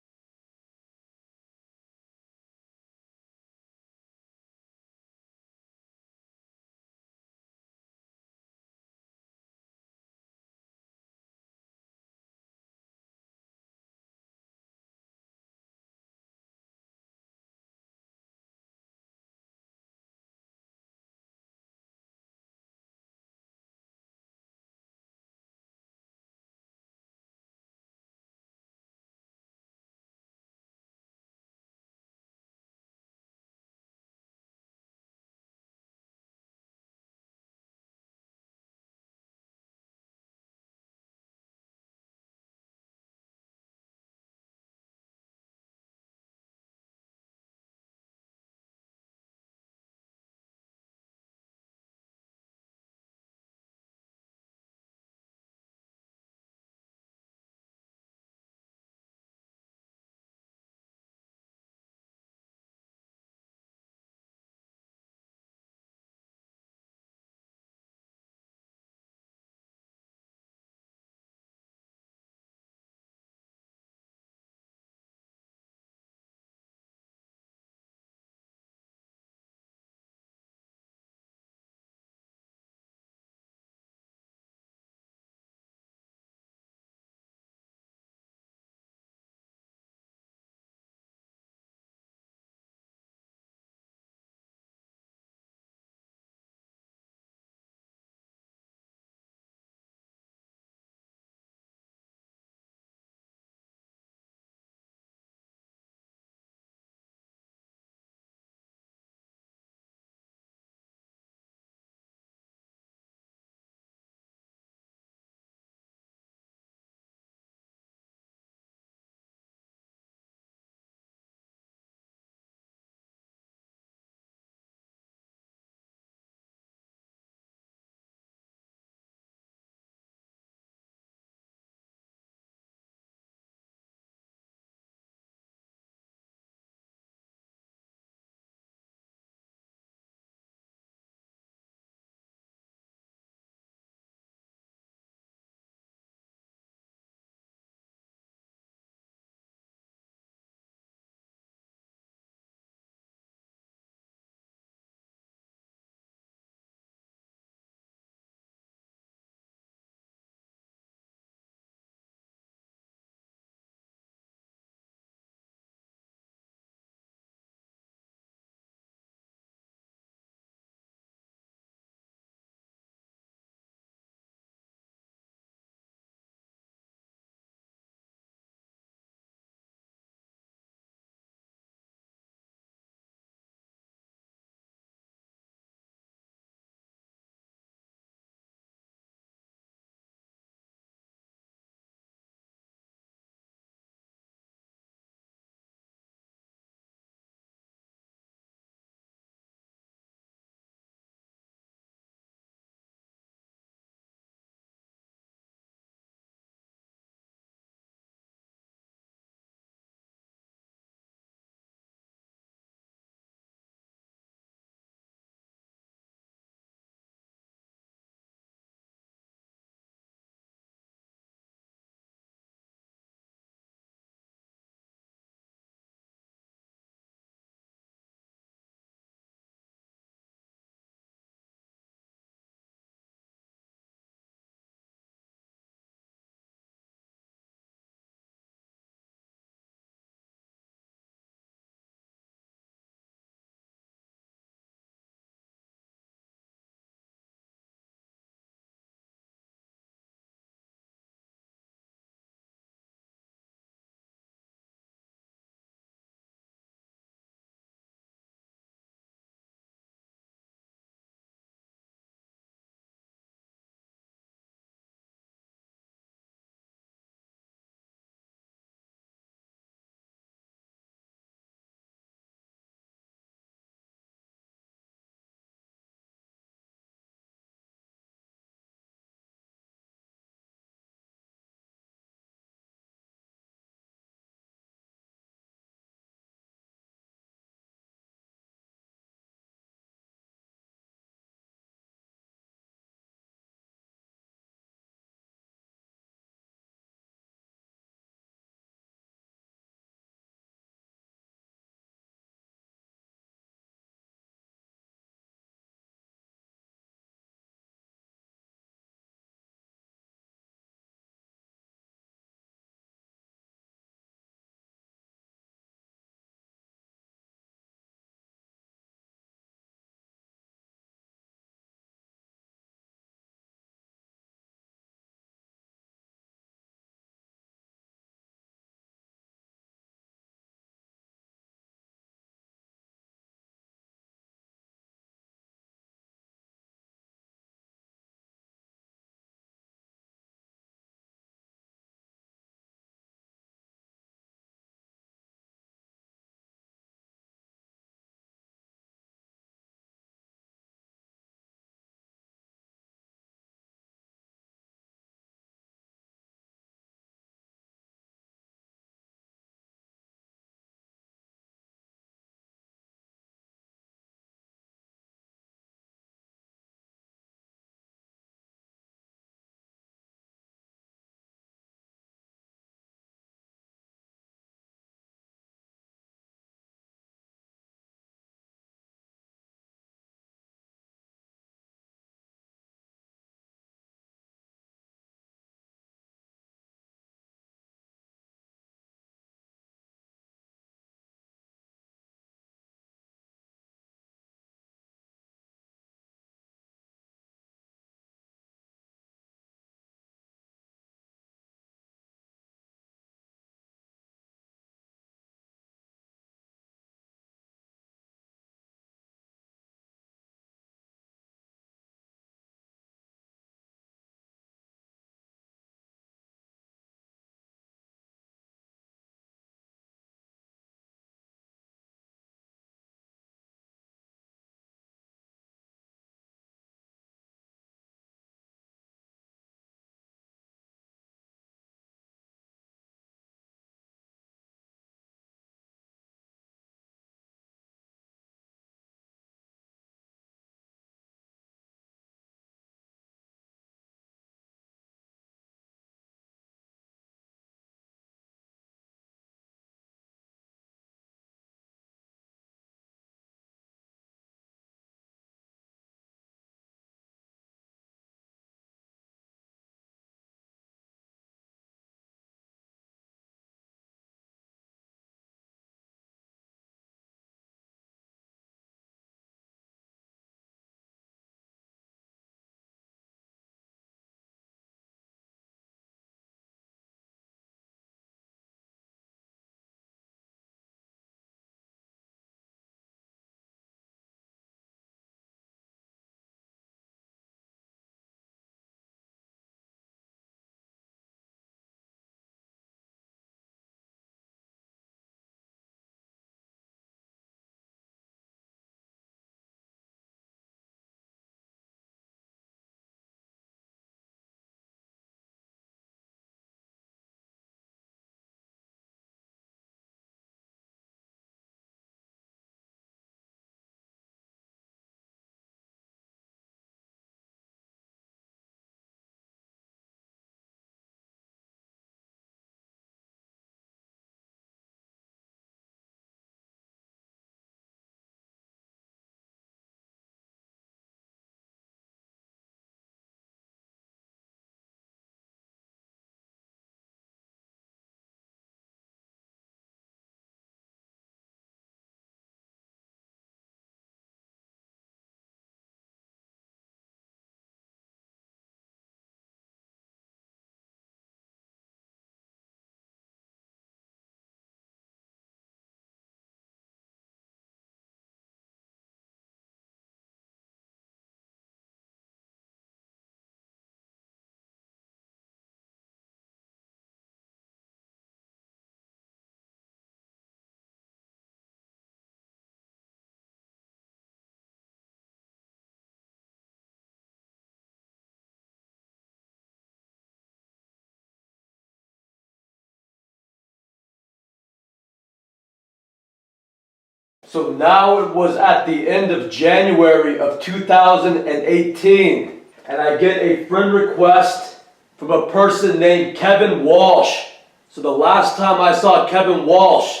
So now it was at the end of January of 2018, and I get a friend request from a person named Kevin Walsh. So the last time I saw Kevin Walsh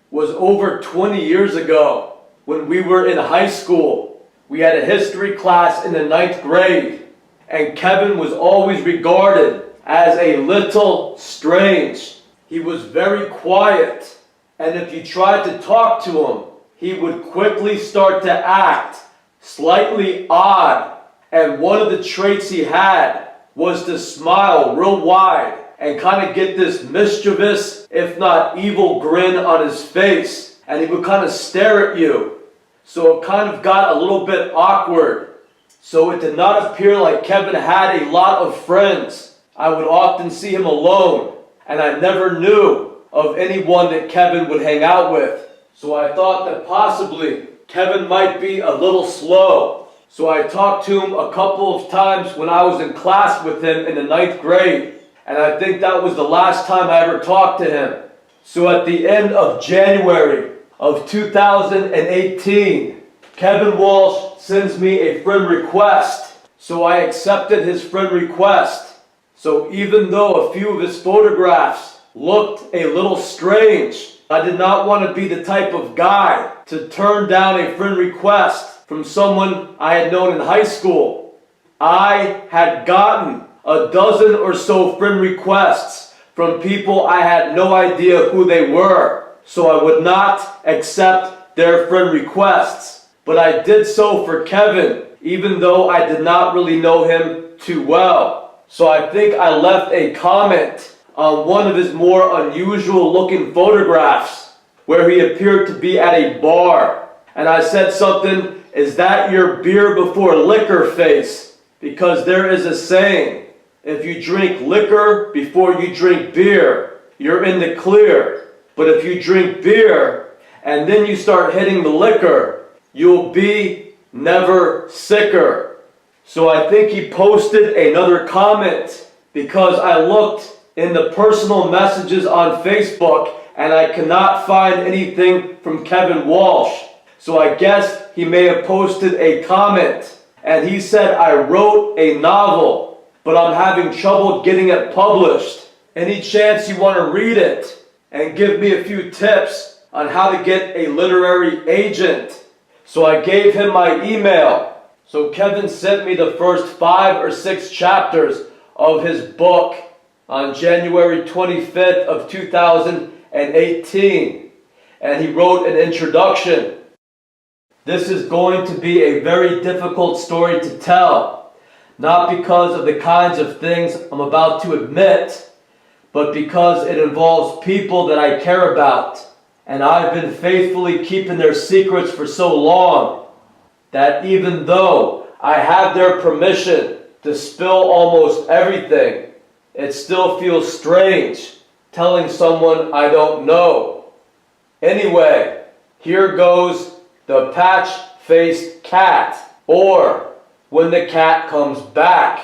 was over 20 years ago when we were in high school. We had a history class in the 9th grade, and Kevin was always regarded as a little strange. He was very quiet, and if you tried to talk to him, he would quickly start to act slightly odd. And one of the traits he had was to smile real wide and kind of get this mischievous, if not evil, grin on his face. And he would kind of stare at you. So it kind of got a little bit awkward. So it did not appear like Kevin had a lot of friends. I would often see him alone, and I never knew of anyone that Kevin would hang out with. So I thought that possibly Kevin might be a little slow. So I talked to him a couple of times when I was in class with him in the 9th grade. And I think that was the last time I ever talked to him. So at the end of January of 2018, Kevin Walsh sends me a friend request. So I accepted his friend request. So even though a few of his photographs looked a little strange, I did not want to be the type of guy to turn down a friend request from someone I had known in high school. I had gotten a dozen or so friend requests from people I had no idea who they were, so I would not accept their friend requests. But I did so for Kevin, even though I did not really know him too well. So I think I left a comment on one of his more unusual looking photographs where he appeared to be at a bar. And I said something, "Is that your beer before liquor face?" Because there is a saying, if you drink liquor before you drink beer, you're in the clear. But if you drink beer and then you start hitting the liquor, you'll be never sicker. So I think he posted another comment because I looked in the personal messages on Facebook and I cannot find anything from Kevin Walsh. So I guess he may have posted a comment, and he said, "I wrote a novel, but I'm having trouble getting it published. Any chance you want to read it and give me a few tips on how to get a literary agent?" So I gave him my email. So Kevin sent me the first 5 or 6 chapters of his book on January 25th of 2018. And he wrote an introduction. This is going to be a very difficult story to tell, not because of the kinds of things I'm about to admit, but because it involves people that I care about. And I've been faithfully keeping their secrets for so long that even though I have their permission to spill almost everything, it still feels strange telling someone I don't know. Anyway, here goes the patch-faced cat, or when the cat comes back.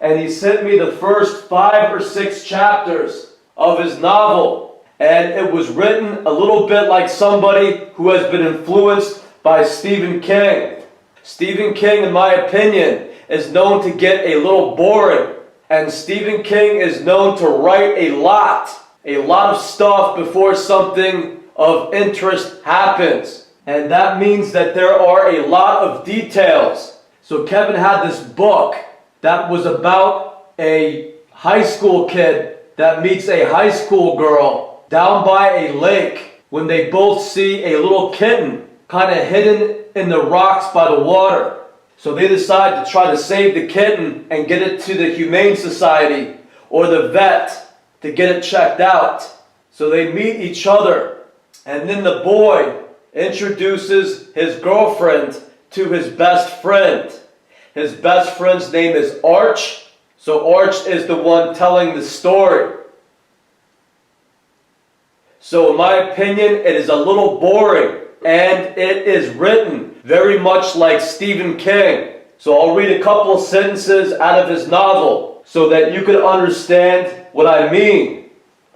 And he sent me the first 5 or 6 chapters of his novel, and it was written a little bit like somebody who has been influenced by Stephen King. Stephen King, in my opinion, is known to get a little boring. And Stephen King is known to write a lot of stuff before something of interest happens. And that means that there are a lot of details. So Kevin had this book that was about a high school kid that meets a high school girl down by a lake when they both see a little kitten kind of hidden in the rocks by the water. So they decide to try to save the kitten and get it to the Humane Society or the vet to get it checked out. So they meet each other, and then the boy introduces his girlfriend to his best friend. His best friend's name is Arch. So Arch is the one telling the story. So in my opinion, it is a little boring, and it is written very much like Stephen King. So I'll read a couple of sentences out of his novel so that you can understand what I mean.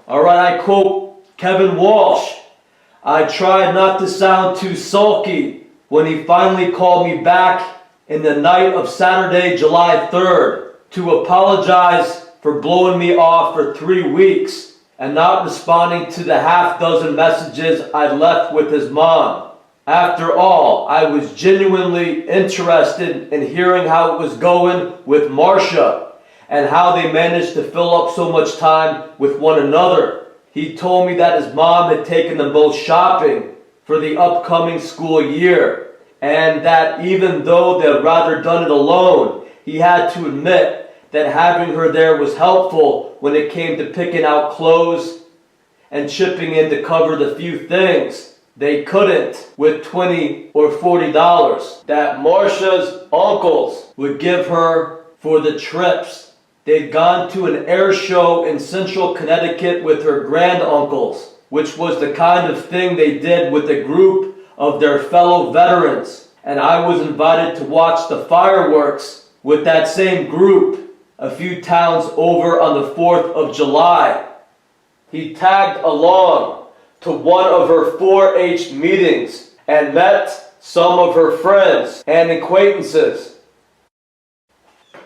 Alright, I quote Kevin Walsh. I tried not to sound too sulky when he finally called me back in the night of Saturday, July 3rd, to apologize for blowing me off for 3 weeks and not responding to the half-dozen messages I'd left with his mom. After all, I was genuinely interested in hearing how it was going with Marcia and how they managed to fill up so much time with one another. He told me that his mom had taken them both shopping for the upcoming school year, and that even though they'd rather done it alone, he had to admit that having her there was helpful when it came to picking out clothes and chipping in to cover the few things they couldn't with $20 or $40 that Marcia's uncles would give her for the trips. They'd gone to an air show in central Connecticut with her granduncles, which was the kind of thing they did with a group of their fellow veterans. And I was invited to watch the fireworks with that same group a few towns over on the 4th of July. He tagged along to one of her 4-H meetings and met some of her friends and acquaintances.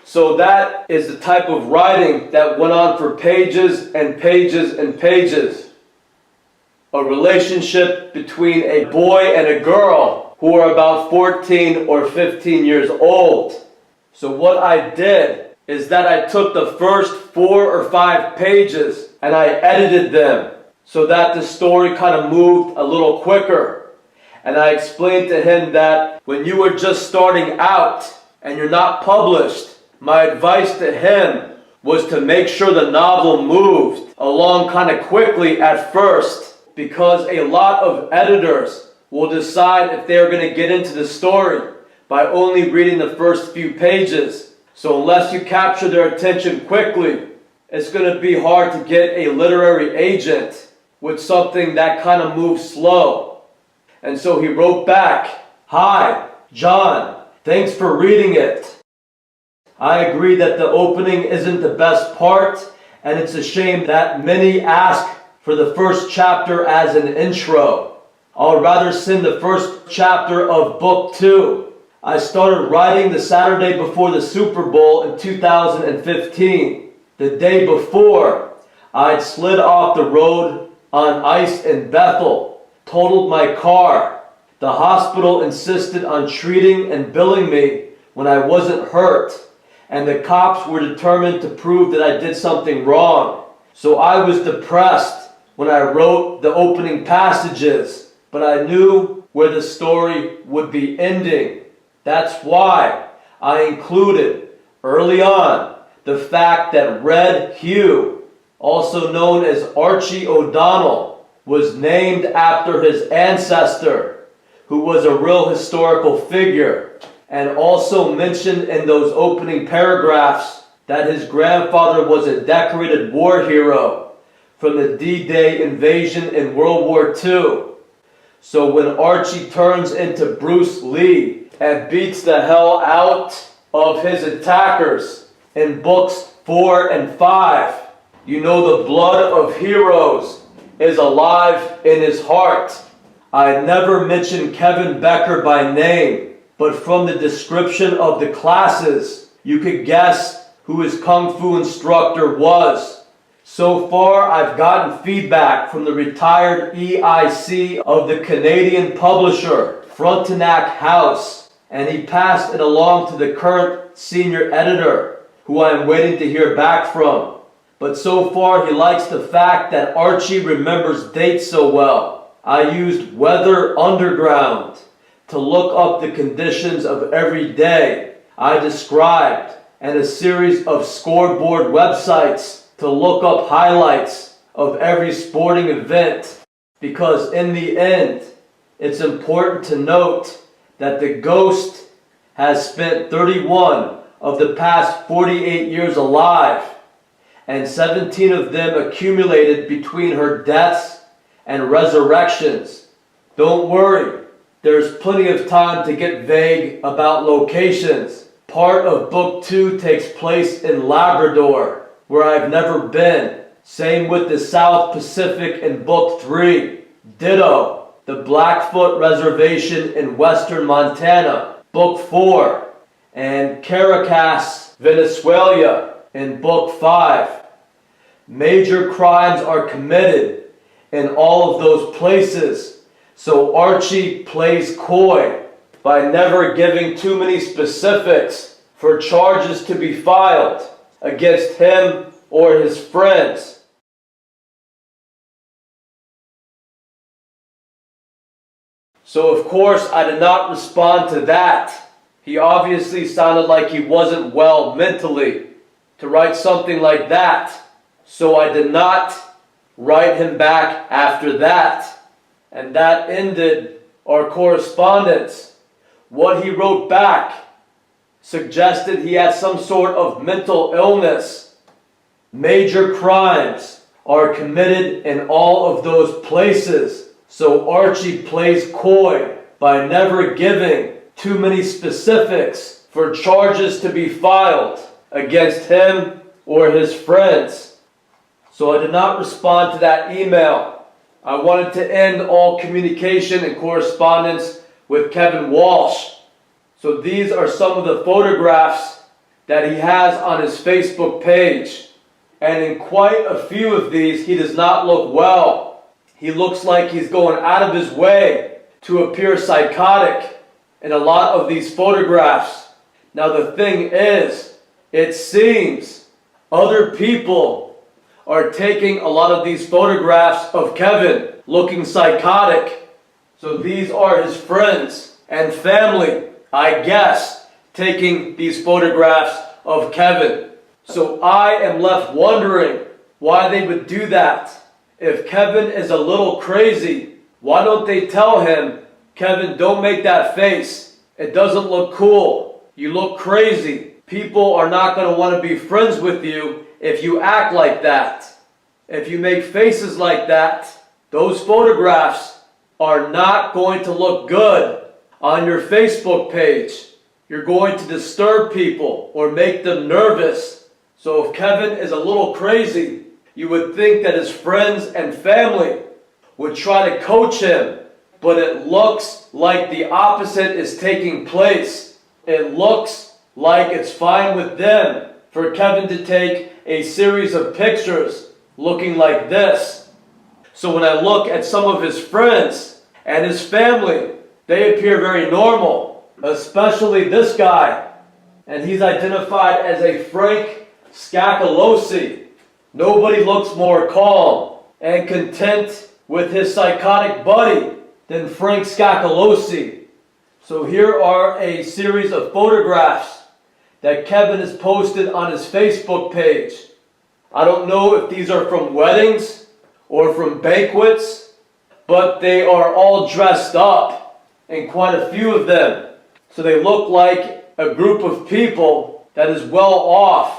So that is the type of writing that went on for pages and pages and pages. A relationship between a boy and a girl who are about 14 or 15 years old. So what I did is that I took the first 4 or 5 pages and I edited them so that the story kind of moved a little quicker. And I explained to him that when you were just starting out and you're not published, my advice to him was to make sure the novel moved along kind of quickly at first, because a lot of editors will decide if they're going to get into the story by only reading the first few pages. So unless you capture their attention quickly, it's going to be hard to get a literary agent with something that kind of moves slow. And so he wrote back, "Hi, John, thanks for reading it. I agree that the opening isn't the best part, and it's a shame that many ask for the first chapter as an intro. I'll rather send the first chapter of book 2. I started writing the Saturday before the Super Bowl in 2015. The day before, I'd slid off the road on ice in Bethel, totaled my car. The hospital insisted on treating and billing me when I wasn't hurt, and the cops were determined to prove that I did something wrong. So I was depressed when I wrote the opening passages, but I knew where the story would be ending. That's why I included early on the fact that Red Hugh, also known as Archie O'Donnell, was named after his ancestor, who was a real historical figure, and also mentioned in those opening paragraphs that his grandfather was a decorated war hero from the D-Day invasion in World War II. So when Archie turns into Bruce Lee and beats the hell out of his attackers in books 4 and 5, you know the blood of heroes is alive in his heart. I never mentioned Kevin Becker by name, but from the description of the classes, you could guess who his Kung Fu instructor was. So far, I've gotten feedback from the retired EIC of the Canadian publisher, Frontenac House, and he passed it along to the current senior editor, who I'm waiting to hear back from. But so far, he likes the fact that Archie remembers dates so well. I used Weather Underground to look up the conditions of every day I described, and a series of scoreboard websites to look up highlights of every sporting event, because in the end, it's important to note that the ghost has spent 31 of the past 48 years alive, and 17 of them accumulated between her deaths and resurrections. Don't worry. There's plenty of time to get vague about locations. Part of book 2 takes place in Labrador, where I've never been. Same with the South Pacific in book 3. Ditto. The Blackfoot Reservation in western Montana, Book 4, and Caracas, Venezuela, in Book 5. Major crimes are committed in all of those places, so Archie plays coy by never giving too many specifics for charges to be filed against him or his friends. So of course I did not respond to that. He obviously sounded like he wasn't well mentally to write something like that. So I did not write him back after that. And that ended our correspondence. What he wrote back suggested he had some sort of mental illness. Major crimes are committed in all of those places. So Archie plays coy by never giving too many specifics for charges to be filed against him or his friends. So I did not respond to that email. I wanted to end all communication and correspondence with Kevin Walsh. So these are some of the photographs that he has on his Facebook page. And in quite a few of these, he does not look well. He looks like he's going out of his way to appear psychotic in a lot of these photographs. Now the thing is, it seems other people are taking a lot of these photographs of Kevin looking psychotic. So these are his friends and family, I guess, taking these photographs of Kevin. So I am left wondering why they would do that. If Kevin is a little crazy, why don't they tell him, Kevin, don't make that face. It doesn't look cool. You look crazy. People are not going to want to be friends with you if you act like that. If you make faces like that, those photographs are not going to look good on your Facebook page. You're going to disturb people or make them nervous. So if Kevin is a little crazy, you would think that his friends and family would try to coach him, but it looks like the opposite is taking place. It looks like it's fine with them for Kevin to take a series of pictures looking like this. So when I look at some of his friends and his family, they appear very normal, especially this guy. And he's identified as a Frank Scacolosi. Nobody looks more calm and content with his psychotic buddy than Frank Scacolosi. So here are a series of photographs that Kevin has posted on his Facebook page. I don't know if these are from weddings or from banquets, but they are all dressed up, and quite a few of them. So they look like a group of people that is well off.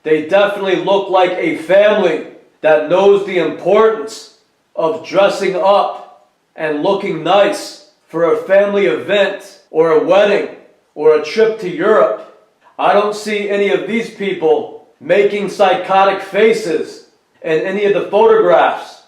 They definitely look like a family that knows the importance of dressing up and looking nice for a family event or a wedding or a trip to Europe. I don't see any of these people making psychotic faces in any of the photographs.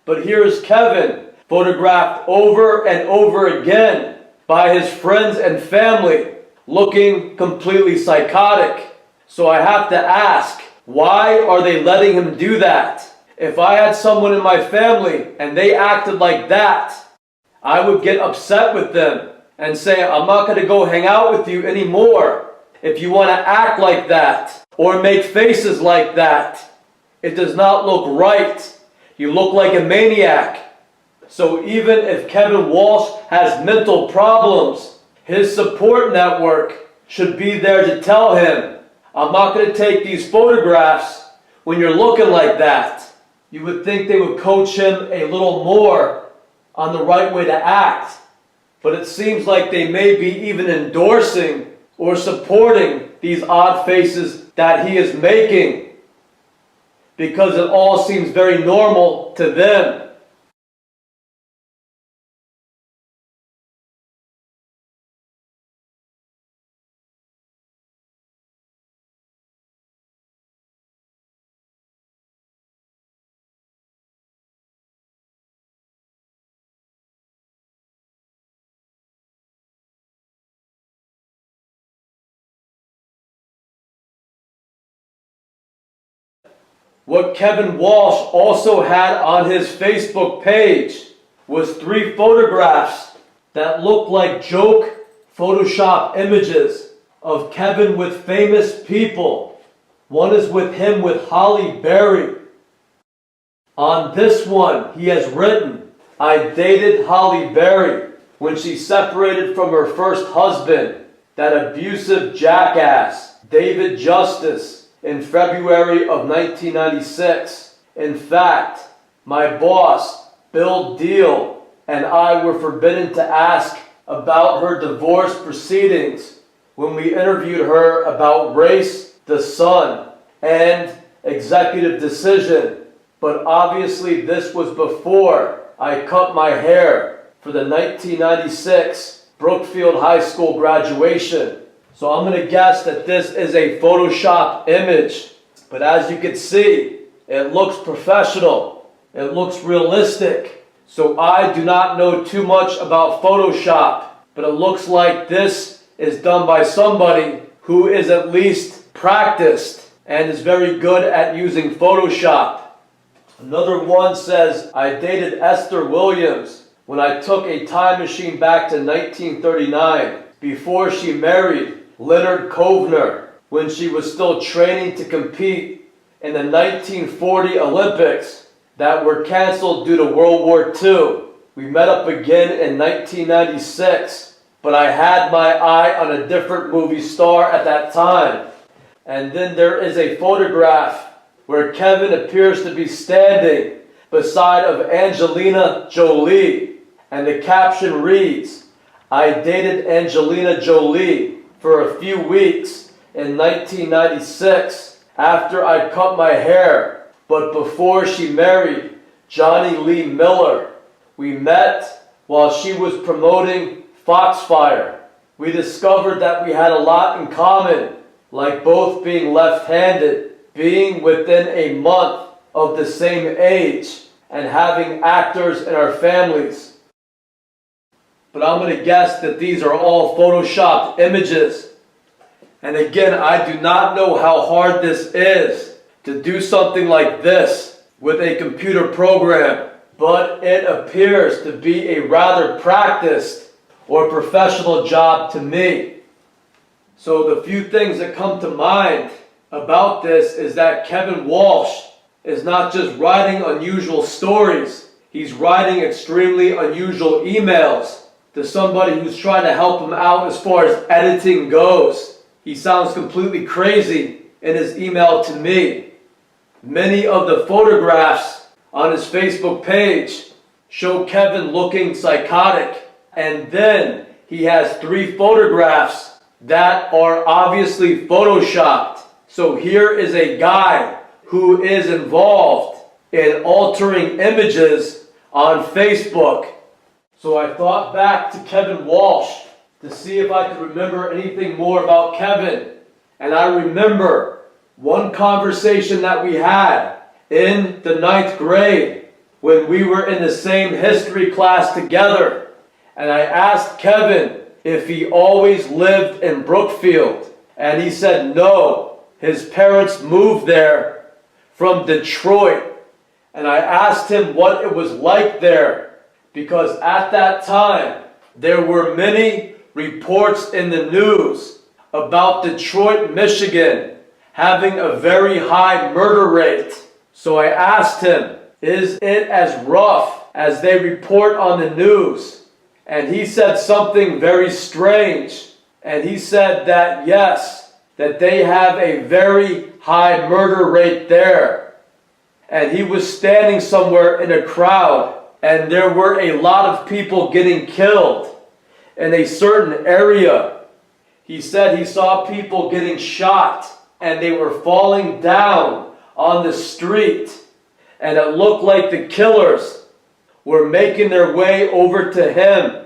But here's Kevin, photographed over and over again by his friends and family, looking completely psychotic. So I have to ask, why are they letting him do that? If I had someone in my family and they acted like that, I would get upset with them and say, I'm not going to go hang out with you anymore if you want to act like that or make faces like that. It does not look right. You look like a maniac. So even if Kevin Walsh has mental problems, his support network should be there to tell him, I'm not going to take these photographs when you're looking like that. You would think they would coach him a little more on the right way to act. But it seems like they may be even endorsing or supporting these odd faces that he is making, because it all seems very normal to them. What Kevin Walsh also had on his Facebook page was 3 photographs that looked like joke Photoshop images of Kevin with famous people. One is with him with Halle Berry. On this one, he has written, I dated Halle Berry when she separated from her first husband, that abusive jackass, David Justice, in February of 1996. In fact, my boss, Bill Deal, and I were forbidden to ask about her divorce proceedings when we interviewed her about Race, the Sun, and Executive Decision. But obviously this was before I cut my hair for the 1996 Brookfield High School graduation. So I'm going to guess that this is a Photoshop image. But as you can see, it looks professional. It looks realistic. So I do not know too much about Photoshop, but it looks like this is done by somebody who is at least practiced and is very good at using Photoshop. Another one says, I dated Esther Williams when I took a time machine back to 1939 before she married Leonard Kovner when she was still training to compete in the 1940 Olympics that were canceled due to World War II. We met up again in 1996, but I had my eye on a different movie star at that time. And then there is a photograph where Kevin appears to be standing beside of Angelina Jolie, and the caption reads, I dated Angelina Jolie for a few weeks in 1996 after I cut my hair, but before she married Johnny Lee Miller. We met while she was promoting Foxfire. We discovered that we had a lot in common, like both being left-handed, being within a month of the same age, and having actors in our families. But I'm going to guess that these are all Photoshopped images. And again, I do not know how hard this is to do something like this with a computer program, but it appears to be a rather practiced or professional job to me. So the few things that come to mind about this is that Kevin Walsh is not just writing unusual stories, he's writing extremely unusual emails to somebody who's trying to help him out as far as editing goes. He sounds completely crazy in his email to me. Many of the photographs on his Facebook page show Kevin looking psychotic. And then he has 3 photographs that are obviously photoshopped. So here is a guy who is involved in altering images on Facebook. So I thought back to Kevin Walsh to see if I could remember anything more about Kevin. And I remember one conversation that we had in the 9th grade when we were in the same history class together. And I asked Kevin if he always lived in Brookfield. And he said no. His parents moved there from Detroit. And I asked him what it was like there, because at that time there were many reports in the news about Detroit, Michigan having a very high murder rate. So I asked him, is it as rough as they report on the news? And he said something very strange. And he said that yes, that they have a very high murder rate there. And he was standing somewhere in a crowd, and there were a lot of people getting killed in a certain area. He said he saw people getting shot, and they were falling down on the street. And it looked like the killers were making their way over to him.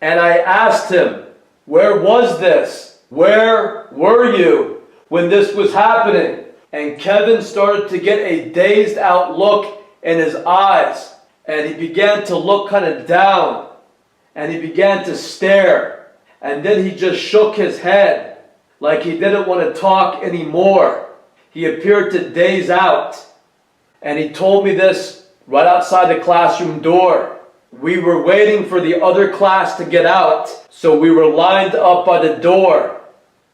And I asked him, where was this? Where were you when this was happening? And Kevin started to get a dazed out look in his eyes. And he began to look kind of down. And he began to stare. And then he just shook his head like he didn't want to talk anymore. He appeared to daze out. And he told me this right outside the classroom door. We were waiting for the other class to get out, so we were lined up by the door.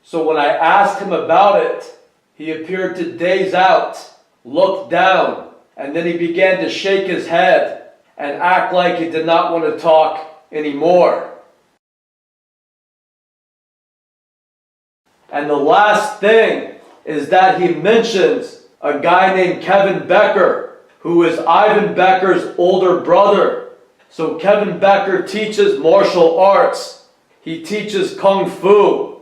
So when I asked him about it, he appeared to daze out, look down, and then he began to shake his head and act like he did not want to talk anymore. And the last thing is that he mentions a guy named Kevin Becker, who is Ivan Becker's older brother. So Kevin Becker teaches martial arts. He teaches Kung Fu.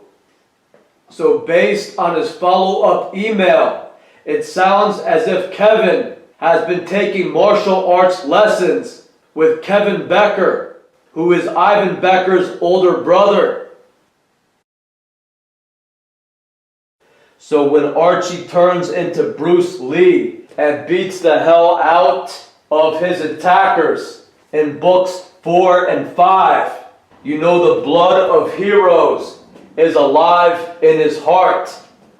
So based on his follow-up email, it sounds as if Kevin has been taking martial arts lessons with Kevin Becker, who is Ivan Becker's older brother. So when Archie turns into Bruce Lee and beats the hell out of his attackers in books 4 and 5, you know the blood of heroes is alive in his heart.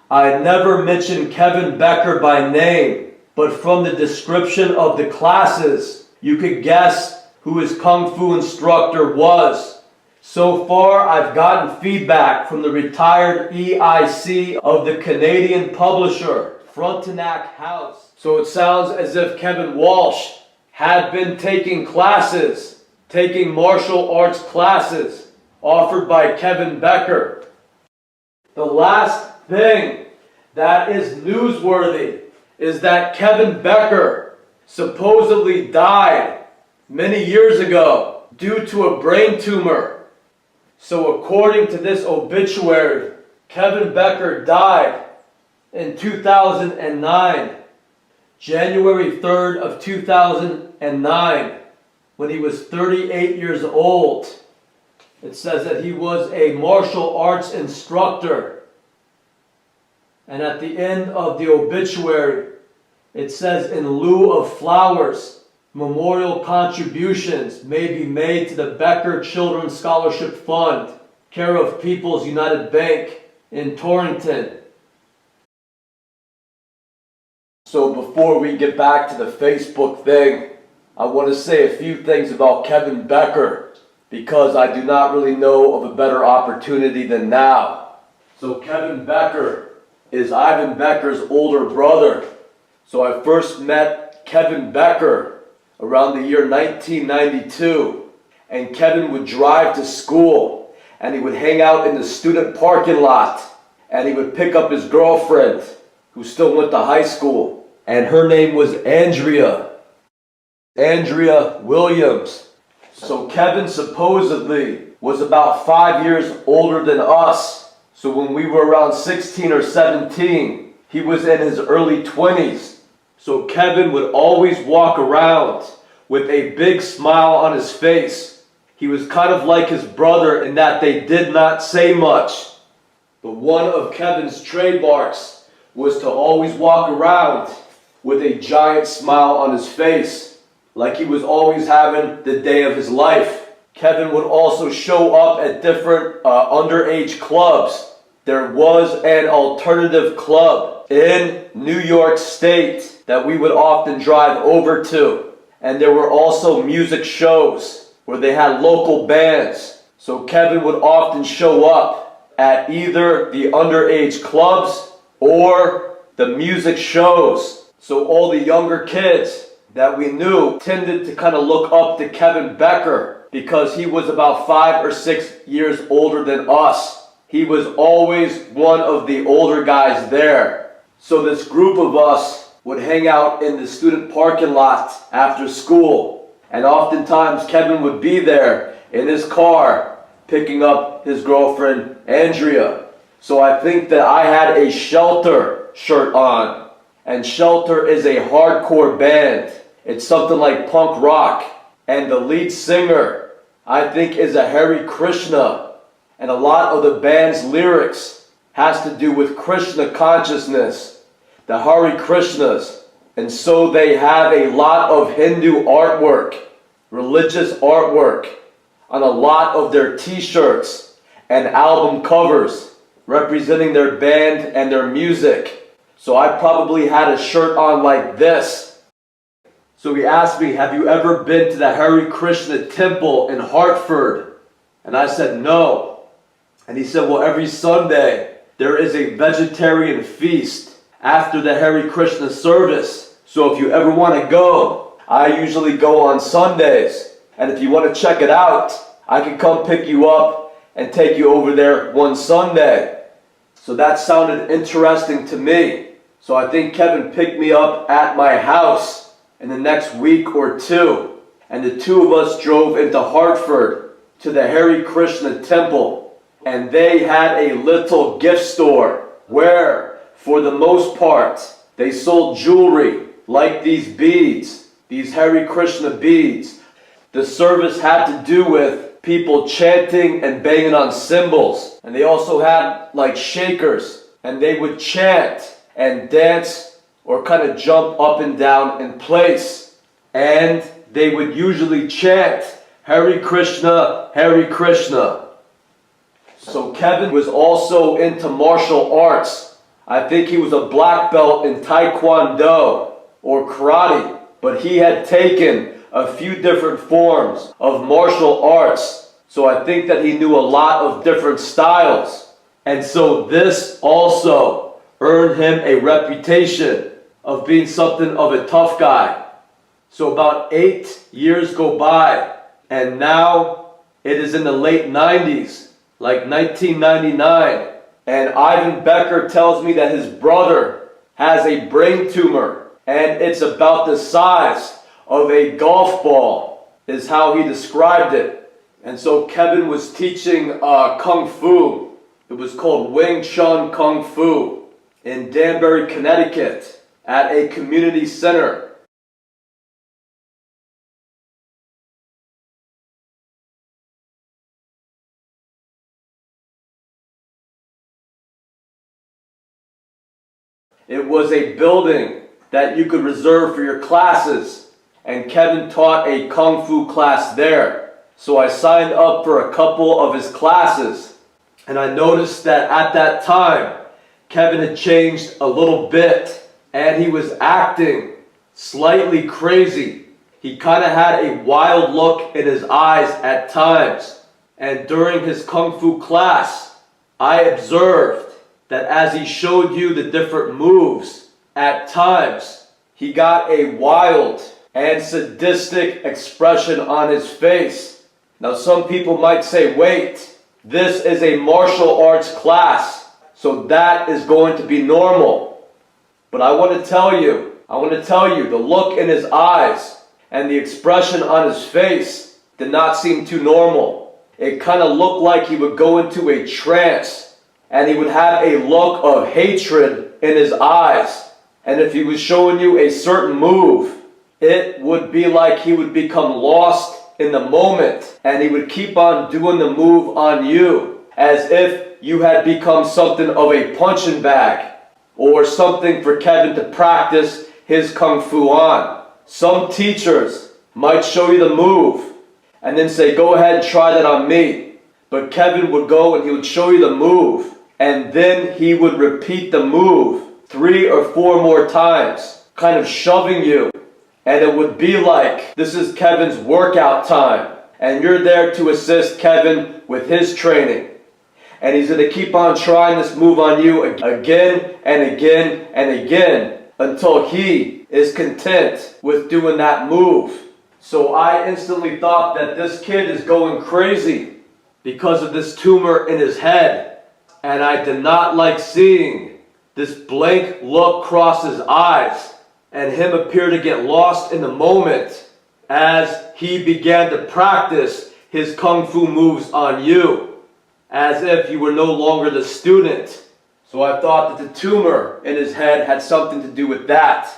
I never mentioned Kevin Becker by name, but from the description of the classes, you could guess who his Kung Fu instructor was. So far, I've gotten feedback from the retired EIC of the Canadian publisher, Frontenac House. So it sounds as if Kevin Walsh had been taking classes, taking martial arts classes offered by Kevin Becker. The last thing that is newsworthy is that Kevin Becker supposedly died many years ago due to a brain tumor. So according to this obituary, Kevin Becker died in 2009, January 3rd of 2009, when he was 38 years old. It says that he was a martial arts instructor. And at the end of the obituary, it says, in lieu of flowers, memorial contributions may be made to the Becker Children's Scholarship Fund, care of People's United Bank in Torrington. So before we get back to the Facebook thing, I want to say a few things about Kevin Becker, because I do not really know of a better opportunity than now. So Kevin Becker is Ivan Becker's older brother. So I first met Kevin Becker around the year 1992, and Kevin would drive to school and he would hang out in the student parking lot and he would pick up his girlfriend who still went to high school, and her name was Andrea Williams. So Kevin supposedly was about 5 years older than us. So when we were around 16 or 17, he was in his early 20s. So Kevin would always walk around with a big smile on his face. He was kind of like his brother in that they did not say much. But one of Kevin's trademarks was to always walk around with a giant smile on his face, like he was always having the day of his life. Kevin would also show up at different underage clubs. There was an alternative club in New York State that we would often drive over to. And there were also music shows where they had local bands. So Kevin would often show up at either the underage clubs or the music shows. So all the younger kids that we knew tended to kind of look up to Kevin Becker because he was about 5 or 6 years older than us. He was always one of the older guys there. So this group of us would hang out in the student parking lot after school. And oftentimes Kevin would be there in his car picking up his girlfriend, Andrea. So I think that I had a Shelter shirt on. And Shelter is a hardcore band. It's something like punk rock. And the lead singer, I think, is a Hare Krishna. And a lot of the band's lyrics has to do with Krishna consciousness, the Hare Krishnas. And so they have a lot of Hindu artwork, religious artwork, on a lot of their t-shirts and album covers representing their band and their music. So I probably had a shirt on like this. So he asked me, have you ever been to the Hare Krishna temple in Hartford? And I said, no. And he said, well, every Sunday there is a vegetarian feast after the Hare Krishna service. So if you ever want to go, I usually go on Sundays. And if you want to check it out, I can come pick you up and take you over there one Sunday. So that sounded interesting to me. So I think Kevin picked me up at my house in the next week or two. And the two of us drove into Hartford to the Hare Krishna temple. And they had a little gift store where, for the most part, they sold jewelry like these beads, these Hare Krishna beads. The service had to do with people chanting and banging on cymbals. And they also had like shakers, and they would chant and dance or kind of jump up and down in place. And they would usually chant Hare Krishna, Hare Krishna. So Kevin was also into martial arts. I think he was a black belt in Taekwondo or karate, but he had taken a few different forms of martial arts. So I think that he knew a lot of different styles. And so this also earned him a reputation of being something of a tough guy. So about 8 years go by, and now it is in the late 90s, like 1999. And Ivan Becker tells me that his brother has a brain tumor, and it's about the size of a golf ball, is how he described it. And so Kevin was teaching Kung Fu. It was called Wing Chun Kung Fu in Danbury, Connecticut, at a community center. It was a building that you could reserve for your classes. And Kevin taught a Kung Fu class there. So I signed up for a couple of his classes. And I noticed that at that time, Kevin had changed a little bit. And he was acting slightly crazy. He kind of had a wild look in his eyes at times. And during his Kung Fu class, I observed that as he showed you the different moves, at times, he got a wild and sadistic expression on his face. Now some people might say, wait, this is a martial arts class, so that is going to be normal. But I want to tell you, the look in his eyes and the expression on his face did not seem too normal. It kind of looked like he would go into a trance, and he would have a look of hatred in his eyes. And if he was showing you a certain move, it would be like he would become lost in the moment, and he would keep on doing the move on you as if you had become something of a punching bag or something for Kevin to practice his Kung Fu on. Some teachers might show you the move and then say, go ahead and try that on me. But Kevin would go and he would show you the move, and then he would repeat the move 3 or 4 more times, kind of shoving you. And it would be like, this is Kevin's workout time, and you're there to assist Kevin with his training. And he's going to keep on trying this move on you again and again and again until he is content with doing that move. So I instantly thought that this kid is going crazy because of this tumor in his head. And I did not like seeing this blank look cross his eyes and him appear to get lost in the moment as he began to practice his kung fu moves on you, as if you were no longer the student. So I thought that the tumor in his head had something to do with that.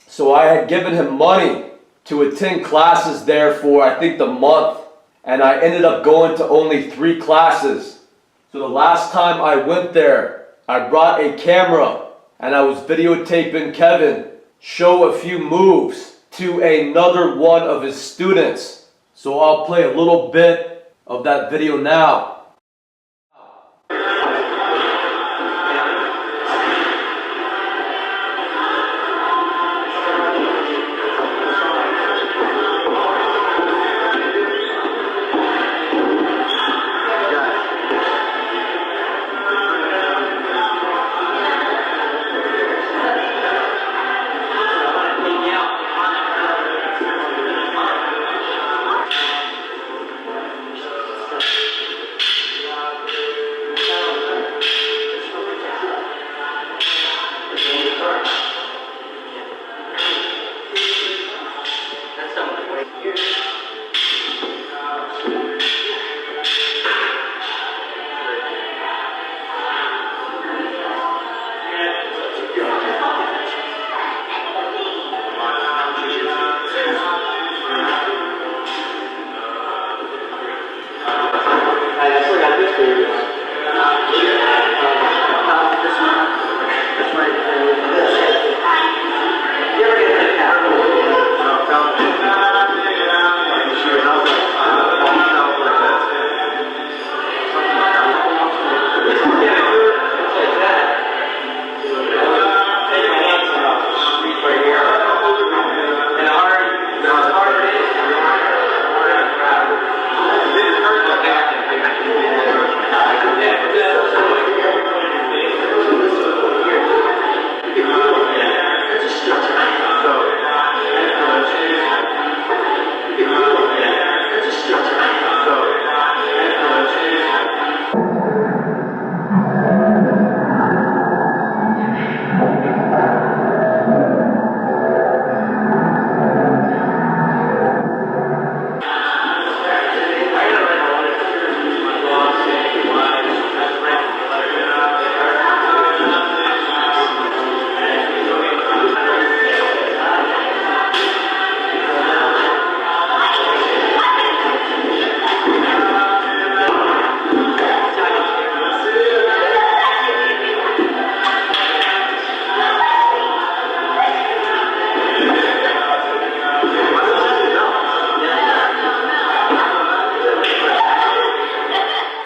So I had given him money to attend classes there for, I think, the month. And I ended up going to only 3 classes. So the last time I went there, I brought a camera and I was videotaping Kevin show a few moves to another one of his students. So I'll play a little bit of that video now.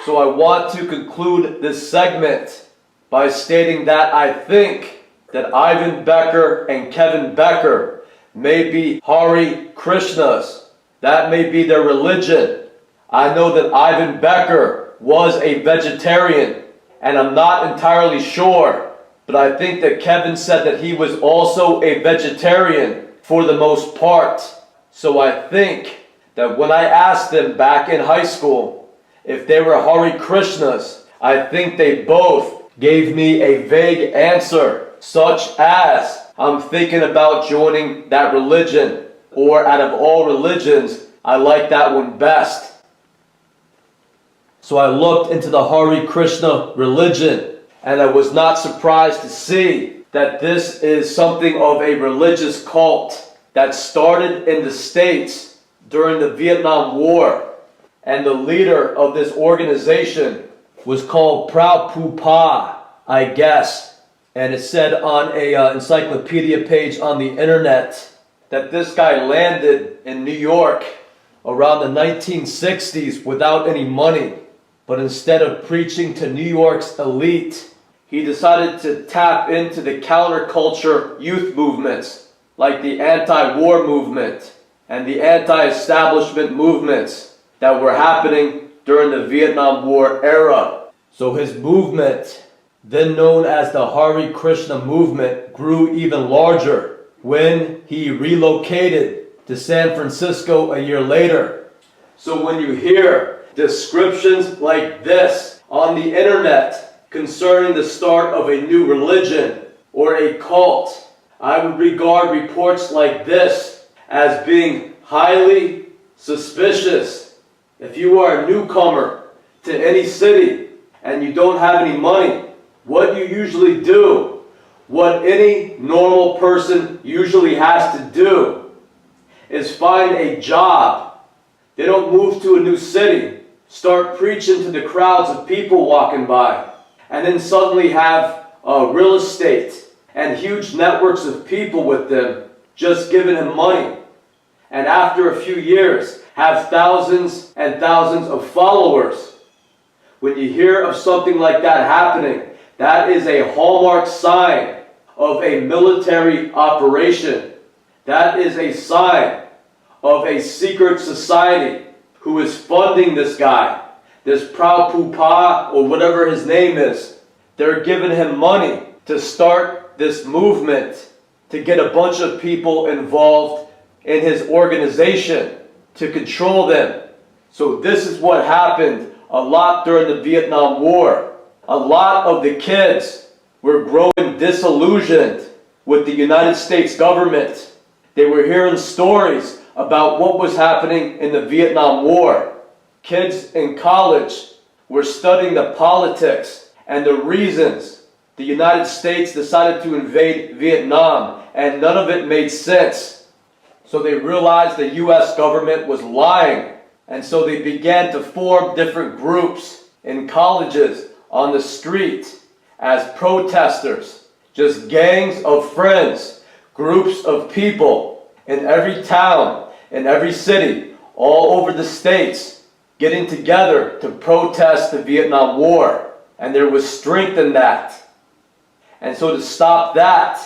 So I want to conclude this segment by stating that I think that Ivan Becker and Kevin Becker may be Hare Krishnas. That may be their religion. I know that Ivan Becker was a vegetarian, and I'm not entirely sure, but I think that Kevin said that he was also a vegetarian for the most part. So I think that when I asked them back in high school if they were Hare Krishnas, I think they both gave me a vague answer, such as, I'm thinking about joining that religion, or out of all religions, I like that one best. So I looked into the Hare Krishna religion, and I was not surprised to see that this is something of a religious cult that started in the States during the Vietnam War. And the leader of this organization was called Prabhupada, I guess. And it said on a encyclopedia page on the internet that this guy landed in New York around the 1960s without any money. But instead of preaching to New York's elite, he decided to tap into the counterculture youth movements, like the anti-war movement and the anti-establishment movements that were happening during the Vietnam War era. So his movement, then known as the Hare Krishna movement, grew even larger when he relocated to San Francisco a year later. So when you hear descriptions like this on the internet concerning the start of a new religion or a cult, I would regard reports like this as being highly suspicious. If you are a newcomer to any city and you don't have any money, what you usually do, what any normal person usually has to do, is find a job. They don't move to a new city, start preaching to the crowds of people walking by, and then suddenly have real estate and huge networks of people with them just giving him money. And after a few years, have thousands and thousands of followers. When you hear of something like that happening, that is a hallmark sign of a military operation. That is a sign of a secret society who is funding this guy, this Prabhupada or whatever his name is. They're giving him money to start this movement, to get a bunch of people involved in his organization, to control them. So this is what happened a lot during the Vietnam War. A lot of the kids were growing disillusioned with the United States government. They were hearing stories about what was happening in the Vietnam War. Kids in college were studying the politics and the reasons the United States decided to invade Vietnam, and none of it made sense. So they realized the U.S. government was lying, and so they began to form different groups in colleges, on the street, as protesters. Just gangs of friends, groups of people in every town, in every city, all over the states, getting together to protest the Vietnam War. And there was strength in that. And so to stop that,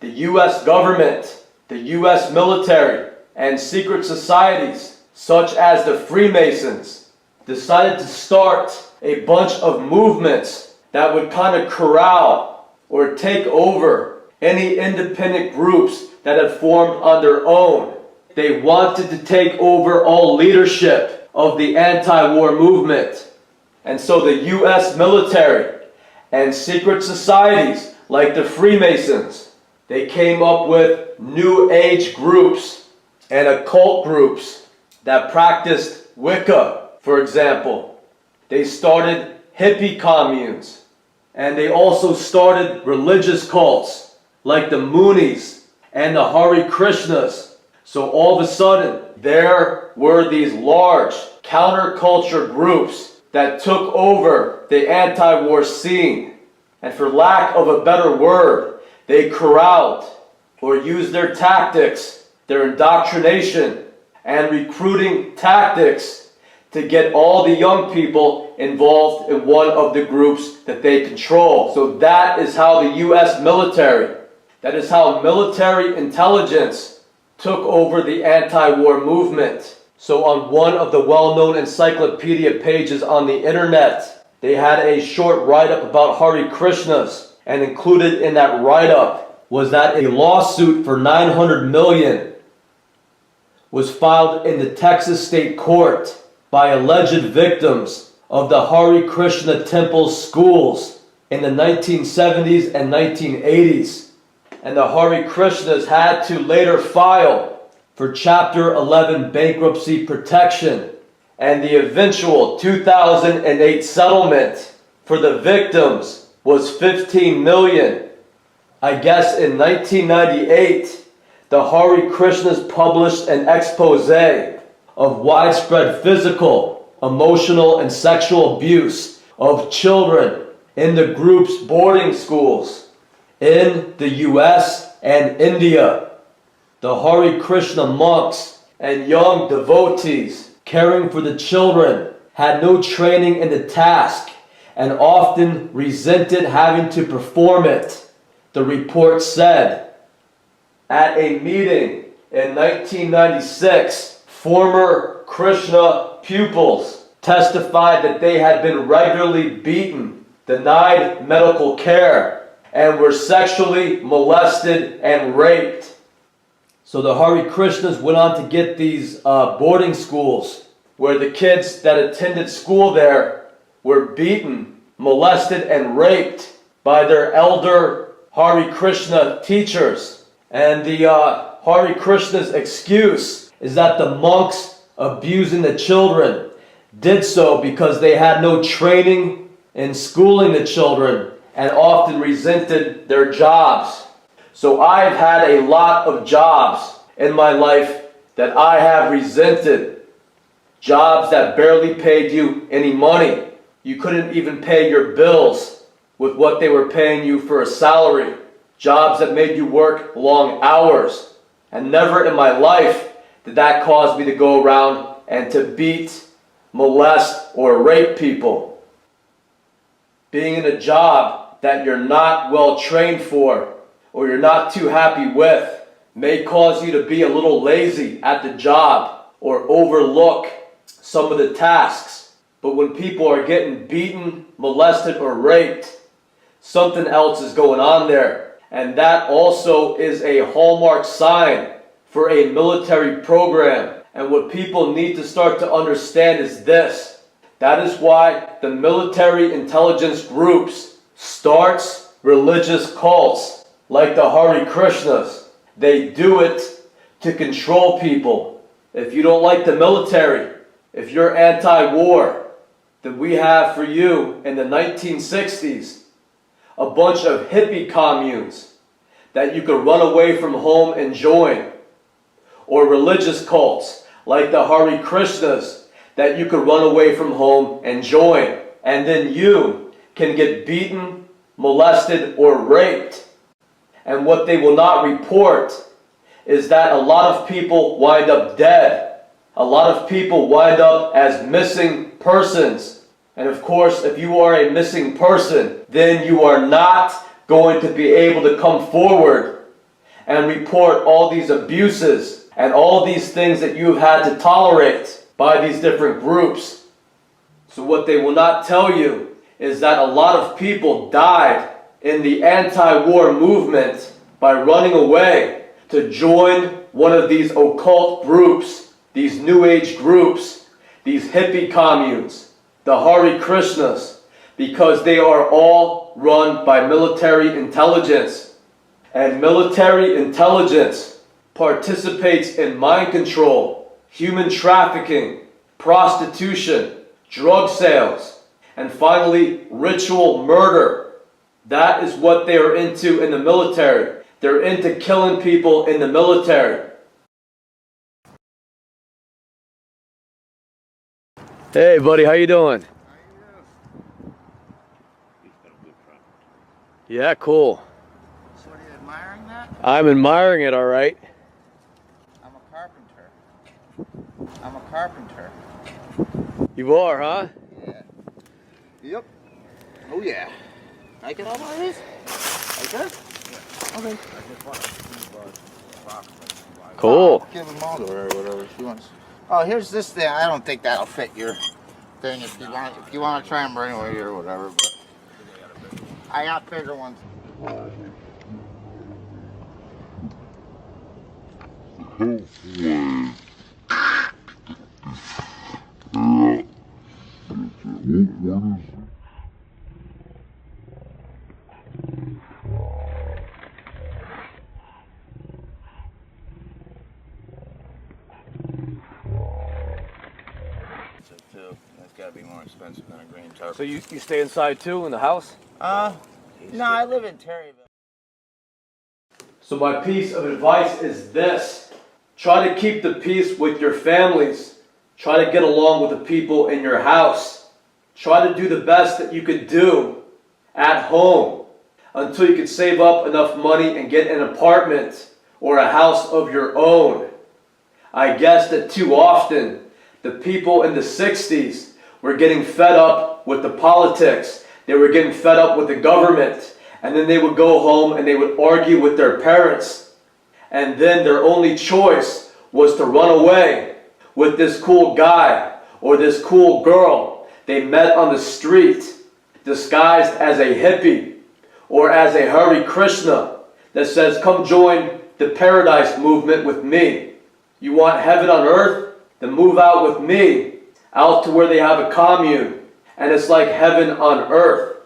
the U.S. government, the U.S. military, and secret societies, such as the Freemasons, decided to start a bunch of movements that would kind of corral or take over any independent groups that had formed on their own. They wanted to take over all leadership of the anti-war movement. And so the U.S. military and secret societies like the Freemasons, they came up with New Age groups and occult groups that practiced Wicca, for example. They started hippie communes, and they also started religious cults like the Moonies and the Hare Krishnas. So all of a sudden, there were these large counterculture groups that took over the anti-war scene. And for lack of a better word, they corralled or used their tactics, their indoctrination and recruiting tactics to get all the young people involved in one of the groups that they control. So that is how the U.S. military, that is how military intelligence took over the anti-war movement. So on one of the well-known encyclopedia pages on the internet, they had a short write-up about Hare Krishnas, and included in that write-up was that a lawsuit for $900 million was filed in the Texas state court by alleged victims of the Hare Krishna temple schools in the 1970s and 1980s. And the Hare Krishnas had to later file for Chapter 11 bankruptcy protection. And the eventual 2008 settlement for the victims was $15 million. I guess in 1998, the Hare Krishnas published an expose of widespread physical, emotional, and sexual abuse of children in the group's boarding schools in the US and India. The Hare Krishna monks and young devotees caring for the children had no training in the task and often resented having to perform it. The report said, at a meeting in 1996, former Krishna pupils testified that they had been regularly beaten, denied medical care, and were sexually molested and raped. So the Hare Krishnas went on to get these boarding schools where the kids that attended school there were beaten, molested, and raped by their elder Hare Krishna teachers. And the Hare Krishna's excuse is that the monks abusing the children did so because they had no training in schooling the children and often resented their jobs. So I've had a lot of jobs in my life that I have resented. Jobs that barely paid you any money. You couldn't even pay your bills with what they were paying you for a salary. Jobs that made you work long hours. And never in my life did that cause me to go around and to beat, molest, or rape people. Being in a job that you're not well trained for or you're not too happy with may cause you to be a little lazy at the job or overlook some of the tasks. But when people are getting beaten, molested, or raped, something else is going on there. And that also is a hallmark sign for a military program. And what people need to start to understand is this. That is why the military intelligence groups starts religious cults like the Hare Krishnas. They do it to control people. If you don't like the military, if you're anti-war, then we have for you in the 1960s a bunch of hippie communes that you could run away from home and join, or religious cults like the Hare Krishnas that you could run away from home and join, and then you can get beaten, molested, or raped. And what they will not report is that a lot of people wind up dead. A lot of people wind up as missing persons. And of course, if you are a missing person, then you are not going to be able to come forward and report all these abuses and all these things that you've had to tolerate by these different groups. So what they will not tell you is that a lot of people died in the anti-war movement by running away to join one of these occult groups, these New Age groups, these hippie communes, the Hare Krishnas, because they are all run by military intelligence. And military intelligence participates in mind control, human trafficking, prostitution, drug sales, and finally ritual murder. That is what they are into in the military. They're into killing people in the military. Hey buddy, how you doing? Yeah, cool. So are you admiring that? I'm admiring it, all right. I'm a carpenter. I'm a carpenter. You are, huh? Yeah. Yep. Oh yeah. I can all of these? Like this? Yeah. Okay. Cool. Give them all to her or whatever she wants. Oh, here's this thing. I don't think that'll fit your thing if you want to try them right away or whatever, but I got bigger ones. Too. That's got to be more expensive than a green tarp. So you stay inside too, in the house? No, I live in Terryville. So my piece of advice is this. Try to keep the peace with your families. Try to get along with the people in your house. Try to do the best that you can do at home until you can save up enough money and get an apartment or a house of your own. I guess that too often the people in the 60s were getting fed up with the politics They were getting fed up with the government. And then they would go home and they would argue with their parents. And then their only choice was to run away with this cool guy or this cool girl they met on the street, disguised as a hippie or as a Hare Krishna that says, come join the paradise movement with me. You want heaven on earth? Then move out with me, out to where they have a commune. And it's like heaven on earth.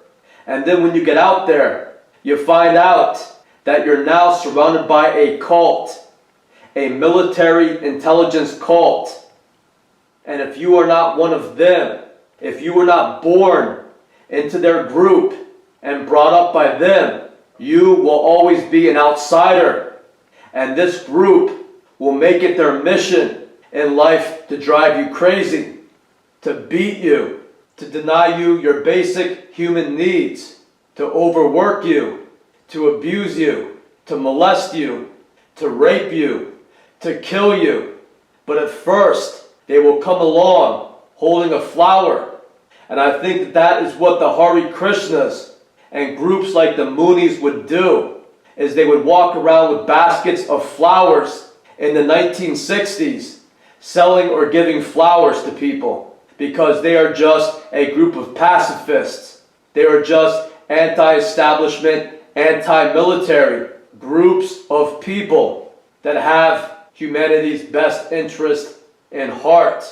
And then when you get out there, you find out that you're now surrounded by a cult, a military intelligence cult. And if you are not one of them, if you were not born into their group and brought up by them, you will always be an outsider. And this group will make it their mission in life to drive you crazy, to beat you, to deny you your basic human needs, to overwork you, to abuse you, to molest you, to rape you, to kill you. But at first, they will come along holding a flower. And I think that that is what the Hare Krishnas and groups like the Moonies would do, is they would walk around with baskets of flowers in the 1960s, selling or giving flowers to people, because they are just a group of pacifists. They are just anti-establishment, anti-military groups of people that have humanity's best interest in heart.